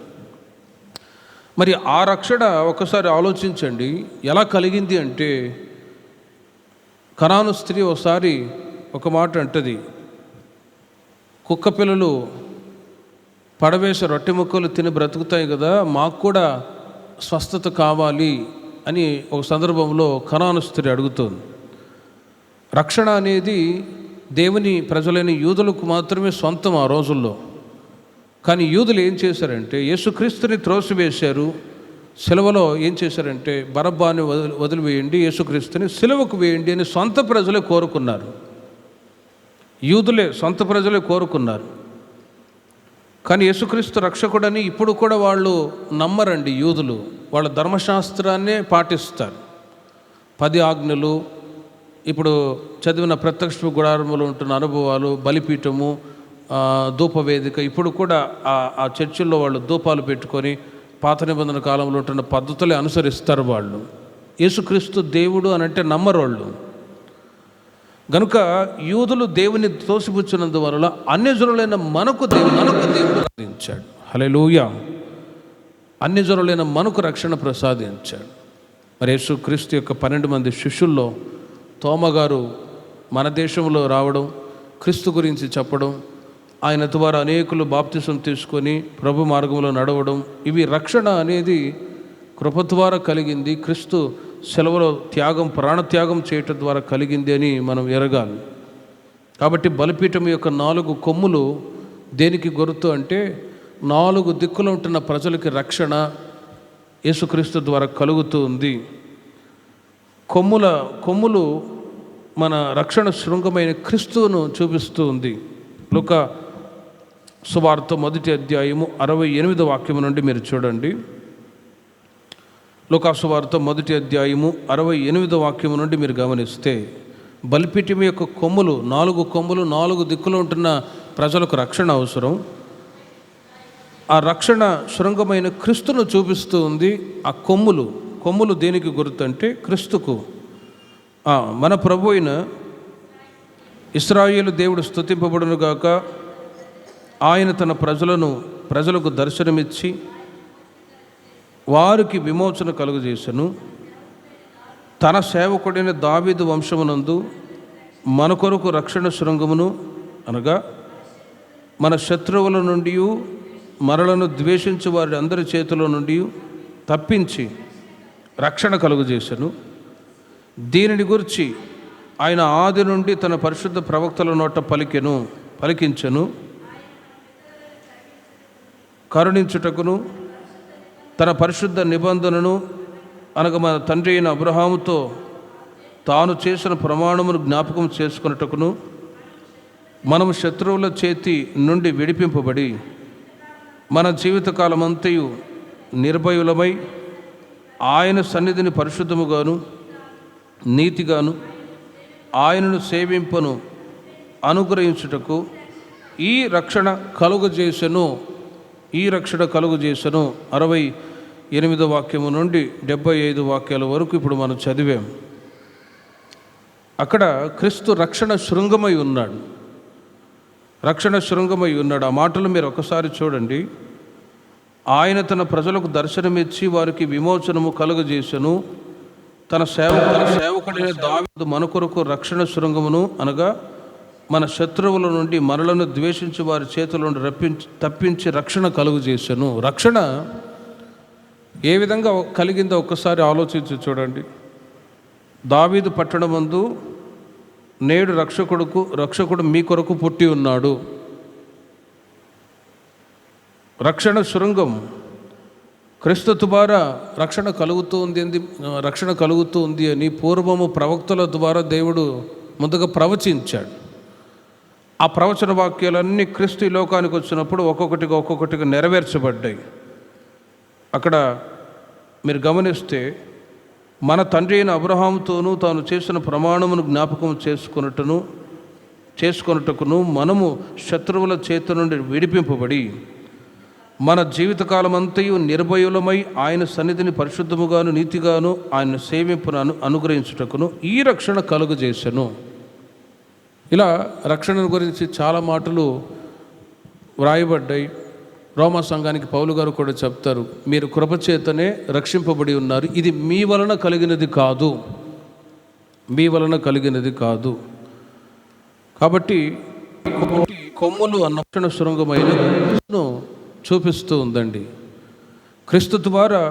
మరి ఆ రక్షణ ఒకసారి ఆలోచించండి ఎలా కలిగింది అంటే, కనాను స్త్రీ ఒకసారి ఒక మాట అంటది, కుక్క పిల్లలు పడవేసే రొట్టె ముక్కలు తిని బ్రతుకుతాయి కదా, మాకు కూడా స్వస్థత కావాలి అని ఒక సందర్భంలో కనాను స్త్రీ అడుగుతుంది. రక్షణ అనేది దేవుని ప్రజలైన యూదులకు మాత్రమే సొంతం ఆ రోజుల్లో. కానీ యూదులు ఏం చేశారంటే యేసుక్రీస్తుని త్రోసివేశారు. సిలువలో ఏం చేశారంటే బరబ్బాని వదిలివేయండి, యేసుక్రీస్తుని సిలువకు వేయండి అని సొంత ప్రజలే కోరుకున్నారు. యూదులే, సొంత ప్రజలే కోరుకున్నారు. కానీ యేసుక్రీస్తు రక్షకుడని ఇప్పుడు కూడా వాళ్ళు నమ్మరండి యూదులు. వాళ్ళ ధర్మశాస్త్రాన్నే పాటిస్తారు. 10 ఆజ్ఞలు, ఇప్పుడు చదివిన ప్రత్యక్ష గుడారములో ఉంటున్న అనుభవాలు, బలిపీఠము, ధూపవేదిక, ఇప్పుడు కూడా ఆ చర్చిల్లో వాళ్ళు ధూపాలు పెట్టుకొని పాత నిబంధన కాలంలో ఉంటున్న పద్ధతులే అనుసరిస్తారు వాళ్ళు. యేసుక్రీస్తు దేవుడు అని అంటే నమ్మరు వాళ్ళు. గనుక యూదులు దేవుని తోసిపుచ్చినందువల్ల అన్యజనులైన మనకు దేవుడు ప్రసాదించాడు. హల్లెలూయా. అన్యజనులైన మనకు రక్షణ ప్రసాదించాడు. మరి యేసుక్రీస్తు యొక్క 12 మంది శిష్యుల్లో తోమగారు మన దేశంలో రావడం, క్రీస్తు గురించి చెప్పడం, ఆయన ద్వారా అనేకులు బాప్తిసం తీసుకొని ప్రభు మార్గంలో నడవడం, ఇవి రక్షణ అనేది కృప ద్వారా కలిగింది. క్రీస్తు సెలవులో త్యాగం, ప్రాణత్యాగం చేయటం ద్వారా కలిగింది అని మనం ఎరగాలి. కాబట్టి బలిపీఠం యొక్క 4 కొమ్ములు దేనికి గుర్తు అంటే 4 దిక్కులు ఉంటున్న ప్రజలకి రక్షణ యేసుక్రీస్తు ద్వారా కలుగుతూ ఉంది. కొమ్ములు మన రక్షణ శృంగమైన క్రీస్తువును చూపిస్తూ ఉంది. లూకా సువార్త 1వ అధ్యాయము 68వ వాక్యము నుండి మీరు చూడండి. లూకా సువార్త 1వ అధ్యాయము 68వ వాక్యము నుండి మీరు గమనిస్తే బలిపీఠం యొక్క కొమ్ములు, 4 కొమ్ములు, 4 దిక్కులు ఉంటున్న ప్రజలకు రక్షణ అవసరం. ఆ రక్షణ శృంగమైన క్రీస్తును చూపిస్తూ ఉంది. ఆ కొమ్ములు దేనికి గుర్తు అంటే క్రీస్తుకు. మన ప్రభు అయిన ఇశ్రాయేలు దేవుడు స్తుతింపబడును గాక. ఆయన తన ప్రజలకు దర్శనమిచ్చి వారికి విమోచన కలుగజేసెను. తన సేవకుడైన దావీదు వంశమునందు మన కొరకు రక్షణ శృంగమును, అనగా మన శత్రువుల నుండి మనలను ద్వేషించు వారి అందరి చేతిలో నుండి తప్పించి రక్షణ కలుగజేసెను. దీనిని గురించి ఆయన ఆది నుండి తన పరిశుద్ధ ప్రవక్తల నోట పలికించెను. కరుణించుటకును తన పరిశుద్ధ నిబంధనను, అనగా మన తండ్రి అయిన అబ్రహాముతో తాను చేసిన ప్రమాణమును జ్ఞాపకం చేసుకున్నటకును, మనము శత్రువుల చేతి నుండి విడిపింపబడి మన జీవితకాలమంతయు నిర్భయులమై ఆయన సన్నిధిని పరిశుద్ధముగాను నీతిగాను ఆయనను సేవింపను అనుగ్రహించుటకు ఈ రక్షణ కలుగజేసెను. 68వ వాక్యము నుండి 75 వాక్యాల వరకు ఇప్పుడు మనం చదివాం. అక్కడ క్రీస్తు రక్షణ శృంగమై ఉన్నాడు. రక్షణ శృంగమై ఉన్నాడు. ఆ మాటలు మీరు ఒకసారి చూడండి. ఆయన తన ప్రజలకు దర్శనమిచ్చి వారికి విమోచనము కలుగజేసెను. తన సేవకుడైన దావీదు మన కొరకు రక్షణ శృంగమును, అనగా మన శత్రువుల నుండి మనలను ద్వేషించి వారి చేతుల నుండి తప్పించి రక్షణ కలుగజేసెను. రక్షణ ఏ విధంగా కలిగిందో ఒక్కసారి ఆలోచించి చూడండి. దావీదు పట్టణమందు నేడు రక్షకుడు మీ కొరకు పుట్టి ఉన్నాడు. రక్షణ శృంగం క్రీస్తు ద్వారా రక్షణ కలుగుతూ ఉంది అని పూర్వము ప్రవక్తల ద్వారా దేవుడు ముందుగా ప్రవచించాడు. ఆ ప్రవచన వాక్యాలన్నీ క్రీస్తు లోకానికి వచ్చినప్పుడు ఒక్కొక్కటిగా నెరవేర్చబడ్డాయి. అక్కడ మీరు గమనిస్తే, మన తండ్రి అయిన అబ్రహాముతోనూ తాను చేసిన ప్రమాణమును జ్ఞాపకం చేసుకొనుటకును మనము శత్రువుల చేతి నుండి విడిపింపబడి మన జీవితకాలమంతయు నిర్భయులమై ఆయన సన్నిధిని పరిశుద్ధముగాను నీతిగాను ఆయన సేవింపును అనుగ్రహించుటకును ఈ రక్షణ కలుగజేసెను. ఇలా రక్షణ గురించి చాలా మాటలు వ్రాయబడ్డాయి. రోమా సంఘానికి పౌలు గారు కూడా చెప్తారు, మీరు కృపచేతనే రక్షింపబడి ఉన్నారు, ఇది మీ వలన కలిగినది కాదు. కాబట్టి కొమ్ములు అన్న రక్షణ శృంగమైన చూపిస్తూ ఉందండి. క్రీస్తు ద్వారా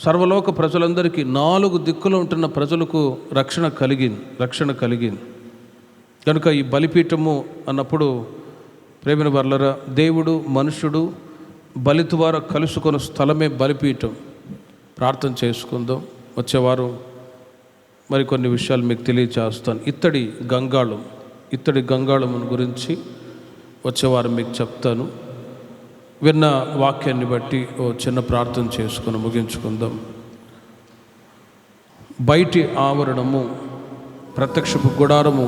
సర్వలోక ప్రజలందరికీ 4 దిక్కులు ఉంటున్న ప్రజలకు రక్షణ కలిగింది. కనుక ఈ బలిపీఠము అన్నప్పుడు ప్రేమిన వర్లరా, దేవుడు మనుషుడు బలి ద్వారా కలుసుకున్న స్థలమే బలిపీఠం. ప్రార్థన చేసుకుందాం. వచ్చేవారం మరికొన్ని విషయాలు మీకు తెలియచేస్తాను. ఇత్తడి గంగాళం గురించి వచ్చేవారం మీకు చెప్తాను. విన్న వాక్యాన్ని బట్టి ఓ చిన్న ప్రార్థన చేసుకుని ముగించుకుందాం. బయటి ఆవరణము, ప్రత్యక్షపు గుడారము,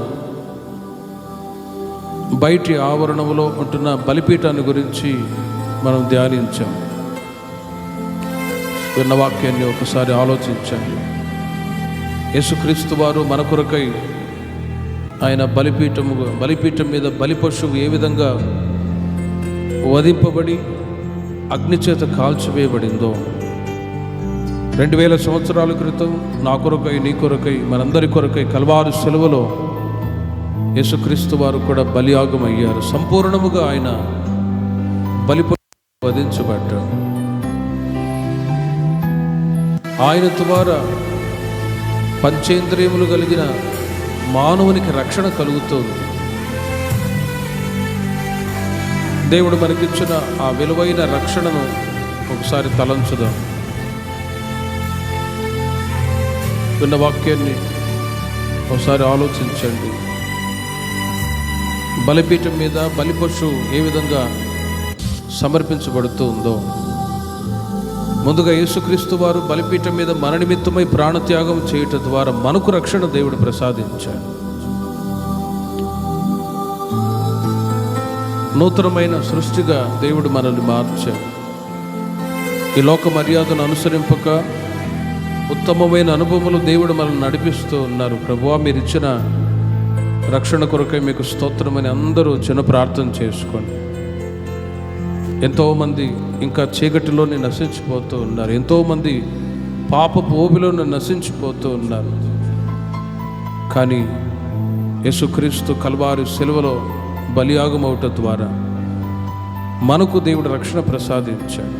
బయటి ఆవరణములో ఉంటున్న బలిపీఠాన్ని గురించి మనం ధ్యానించాం. విన్న వాక్యాన్ని ఒకసారి ఆలోచించండి. యేసుక్రీస్తు వారు మన కొరకై ఆయన బలిపీఠం మీద బలి పశువు ఏ విధంగా వధింపబడి అగ్నిచేత కాల్చివేయబడిందో, 2000 సంవత్సరాల క్రితం నా కొరకై, నీ కొరకై, మనందరి కొరకై కల్వారి శిలువలో యేసుక్రీస్తు వారు కూడా బలియాగం అయ్యారు. సంపూర్ణముగా ఆయన వధించబడ్డాడు. ఆయన ద్వారా పంచేంద్రియములు కలిగిన మానవునికి రక్షణ కలుగుతుంది. దేవుడు మనకిచ్చిన ఆ విలువైన రక్షణను ఒకసారి తలంచుదాం. విన్న వాక్యాన్ని ఒకసారి ఆలోచించండి. బలిపీఠం మీద బలి పశువు ఏ విధంగా సమర్పించబడుతూ ఉందో, ముందుగా యేసుక్రీస్తు వారు బలిపీఠం మీద మన నిమిత్తమై ప్రాణత్యాగం చేయటం ద్వారా మనకు రక్షణ దేవుడు ప్రసాదించాడు. నూతనమైన సృష్టిగా దేవుడు మనల్ని మార్చాడు. ఈ లోక మర్యాదను అనుసరింపక ఉత్తమమైన అనుభవములు దేవుడు మనల్ని నడిపిస్తూ ఉన్నారు. ప్రభువా, మీరు ఇచ్చిన రక్షణ కొరకై మీకు స్తోత్రమని అందరూ చిన్న ప్రార్థన చేసుకోండి. ఎంతోమంది ఇంకా చీకటిలోనే నశించిపోతూ ఉన్నారు. ఎంతోమంది పాపపు ఊబిలోనే నశించిపోతూ ఉన్నారు. కానీ యేసుక్రీస్తు కల్వారి శిలువలో బలియాగం అవటం ద్వారా మనకు దేవుడు రక్షణ ప్రసాదించాడు.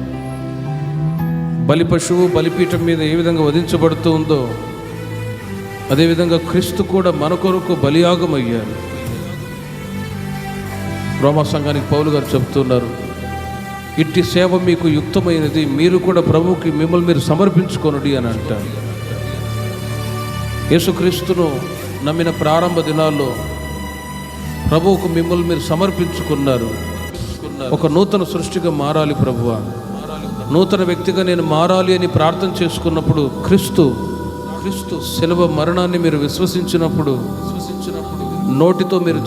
బలి పశువు బలిపీఠం మీద ఏ విధంగా వధించబడుతూ ఉందో, అదేవిధంగా క్రీస్తు కూడా మన కొరకు బలియాగం అయ్యారు. రోమా సంఘానికి పౌలు గారు చెప్తున్నారు, ఇట్టి సేవ మీకు యుక్తమైనది, మీరు కూడా ప్రభువుకి మిమ్మల్ని మీరు సమర్పించుకొనుడి అని అంటారు. యేసుక్రీస్తును నమ్మిన ప్రారంభ దినాల్లో ప్రభువుకు మిమ్మల్ని మీరు సమర్పించుకున్నారు. ఒక నూతన సృష్టిగా మారాలి ప్రభువా, నూతన వ్యక్తిగా నేను మారాలి అని ప్రార్థన చేసుకున్నప్పుడు క్రీస్తు శిలువ మరణాన్ని మీరు విశ్వసించినప్పుడు నోటితో మీరు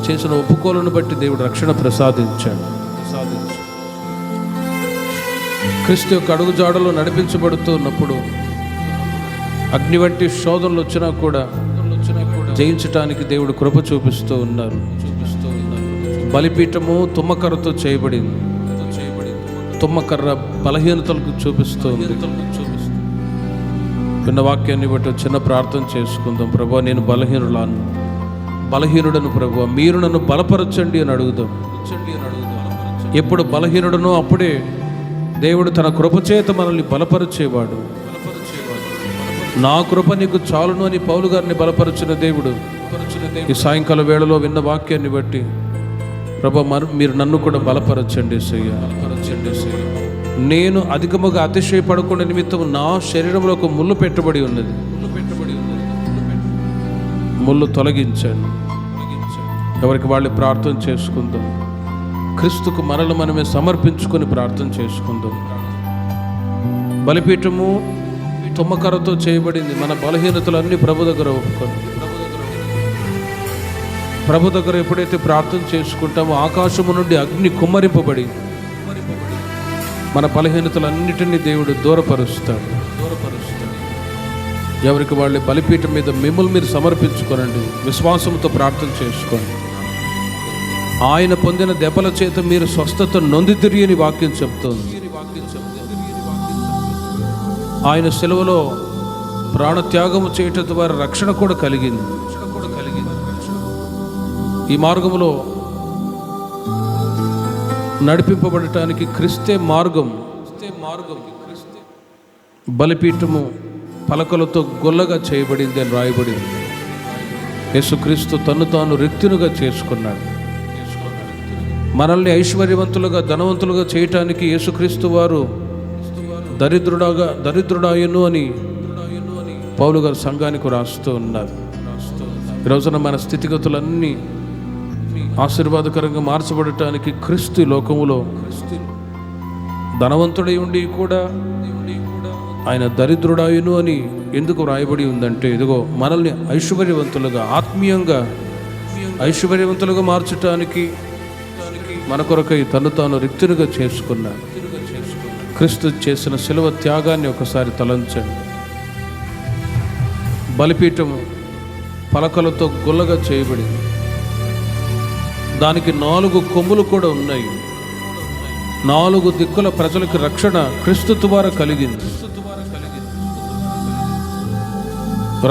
చేసిన ఒప్పుకోలను బట్టి దేవుడు రక్షణ ప్రసాదించాడు. క్రీస్తు యొక్క అడుగుజాడలో నడిపించబడుతూ ఉన్నప్పుడు అగ్ని వంటి శోధనలు వచ్చినా కూడా జయించటానికి దేవుడు కృప చూపిస్తూ ఉన్నారు. బలిపీఠము తుమ్మకర్రతో చేయబడింది. తుమ్మకర్ర బలహీనతలకు చూపిస్తుంది. విన్న వాక్యాన్ని బట్టి చిన్న ప్రార్థన చేసుకుందాం. ప్రభువా, నేను బలహీనుడను ప్రభువా, మీరు నన్ను బలపరచండి అని అడుగుదాం. ఎప్పుడు బలహీనుడనో అప్పుడే దేవుడు తన కృపచేత మనల్ని బలపరిచేవాడు. నా కృప నీకు చాలును అని పౌలు గారిని బలపరిచిన దేవుడు ఈ సాయంకాల వేళలో విన్న వాక్యాన్ని బట్టి ప్రభా, మీరు నన్ను కూడా బలపరచండి యేసయ్యా. నేను అధికముగా అతిశయపడకుండా నిమిత్తం నా శరీరంలో ఒక ముళ్ళు పెట్టబడి ఉన్నది. ముళ్ళు తొలగించండి. ఎవరికి వాళ్ళు ప్రార్థన చేసుకుందాం. క్రీస్తుకు మనమే సమర్పించుకొని ప్రార్థన చేసుకుందాం. బలిపీఠము తుమ్మకర్రతో చేయబడింది. మన బలహీనతలన్నీ ప్రభు దగ్గర ఒప్పుకొని, ప్రభు దగ్గర ఎప్పుడైతే ప్రార్థన చేసుకుంటామో ఆకాశము నుండి అగ్ని కుమ్మరింపబడి మన బలహీనతలన్నిటినీ దేవుడు దూరపరుస్తాడు. ఎవరికి వాళ్ళ బలిపీఠం మీద మిమ్మల్ని మీరు సమర్పించుకోనండి. విశ్వాసంతో ప్రార్థన చేసుకోండి. ఆయన పొందిన దెబ్బల చేత మీరు స్వస్థత నొందితిరి అని వాక్యం చెప్తుంది. ఆయన సెలవులో ప్రాణత్యాగము చేయటం ద్వారా రక్షణ కూడా కలిగింది. ఈ మార్గంలో నడిపింపబడటానికి క్రీస్తే మార్గం. బలిపీఠము పలకలతో గొల్లగా చేయబడింది అని రాయబడింది. యేసుక్రీస్తు తన్ను తాను రిక్తునుగా చేసుకున్నాడు. మనల్ని ఐశ్వర్యవంతులుగా ధనవంతులుగా చేయటానికి యేసుక్రీస్తు వారు దరిద్రుడాయను అని పౌలు గారు సంఘానికి రాస్తూ ఉన్నారు. ఈ రోజున మన స్థితిగతులన్నీ ఆశీర్వాదకరంగా మార్చబడటానికి క్రీస్తు లోకములో ధనవంతుడై ఉండి కూడా ఆయన దరిద్రుడాయును అని ఎందుకు రాయబడి ఉందంటే, ఇదిగో మనల్ని ఐశ్వర్యవంతులుగా, ఆత్మీయంగా ఐశ్వర్యవంతులుగా మార్చటానికి మన కొరకై తను తాను రిక్తునిగా చేసుకున్నాడు. క్రీస్తు చేసిన శిలువ త్యాగాన్ని ఒకసారి తలంచండి. బలిపీఠము పలకలతో గుల్లగా చేయబడింది. దానికి 4 కొమ్ములు కూడా ఉన్నాయి. 4 దిక్కుల ప్రజలకు రక్షణ క్రీస్తు ద్వారా కలిగింది.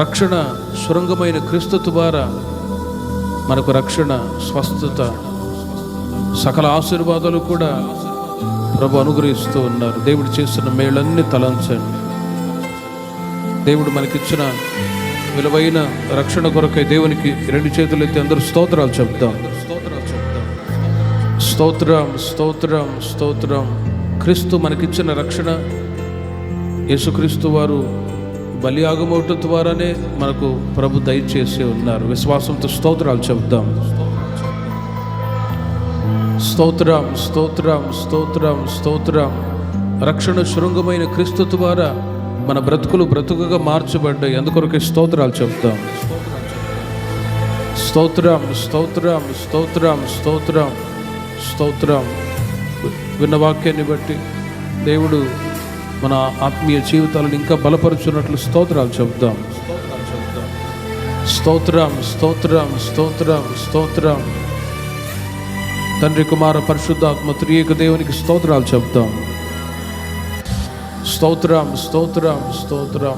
రక్షణ శృంగమైన క్రీస్తు ద్వారా మనకు రక్షణ, స్వస్థత, సకల ఆశీర్వాదాలు కూడా ప్రభు అనుగ్రహిస్తూ ఉన్నారు. దేవుడు చేసిన మేళ్ళన్నీ తలంచండి. దేవుడు మనకిచ్చిన విలువైన రక్షణ కొరకై దేవునికి 2 చేతులు ఎత్తి అందరూ స్తోత్రాలు చెప్దాం. స్తోత్రం, స్తోత్రం, స్తోత్రం. క్రీస్తు మనకిచ్చిన రక్షణ, యేసుక్రీస్తు వారు బలియాగమవటం ద్వారానే మనకు ప్రభు దయచేసి ఉన్నారు. విశ్వాసంతో స్తోత్రాలు చెప్దాం. స్తోత్రం, స్తోత్రం, స్తోత్రం, స్తోత్రం. రక్షణ శృంగమైన క్రీస్తు ద్వారా మన బ్రతుకుగా మార్చబడ్డాయి. అందుకొరకే స్తోత్రాలు చెప్తాం. స్తోత్రం, స్తోత్రం, స్తోత్రం, స్తోత్రం, స్తోత్రం. విన్న వాక్యాన్ని బట్టి దేవుడు మన ఆత్మీయ జీవితాలను ఇంకా బలపరుచున్నట్లు స్తోత్రాలు చెప్దాం. స్తోత్రం, స్తోత్రం, స్తోత్రం, స్తోత్రం. తండ్రి, కుమార, పరిశుద్ధాత్మ త్రియేక దేవునికి స్తోత్రాలు చెప్తాం. స్తోత్రం, స్తోత్రం, స్తోత్రం.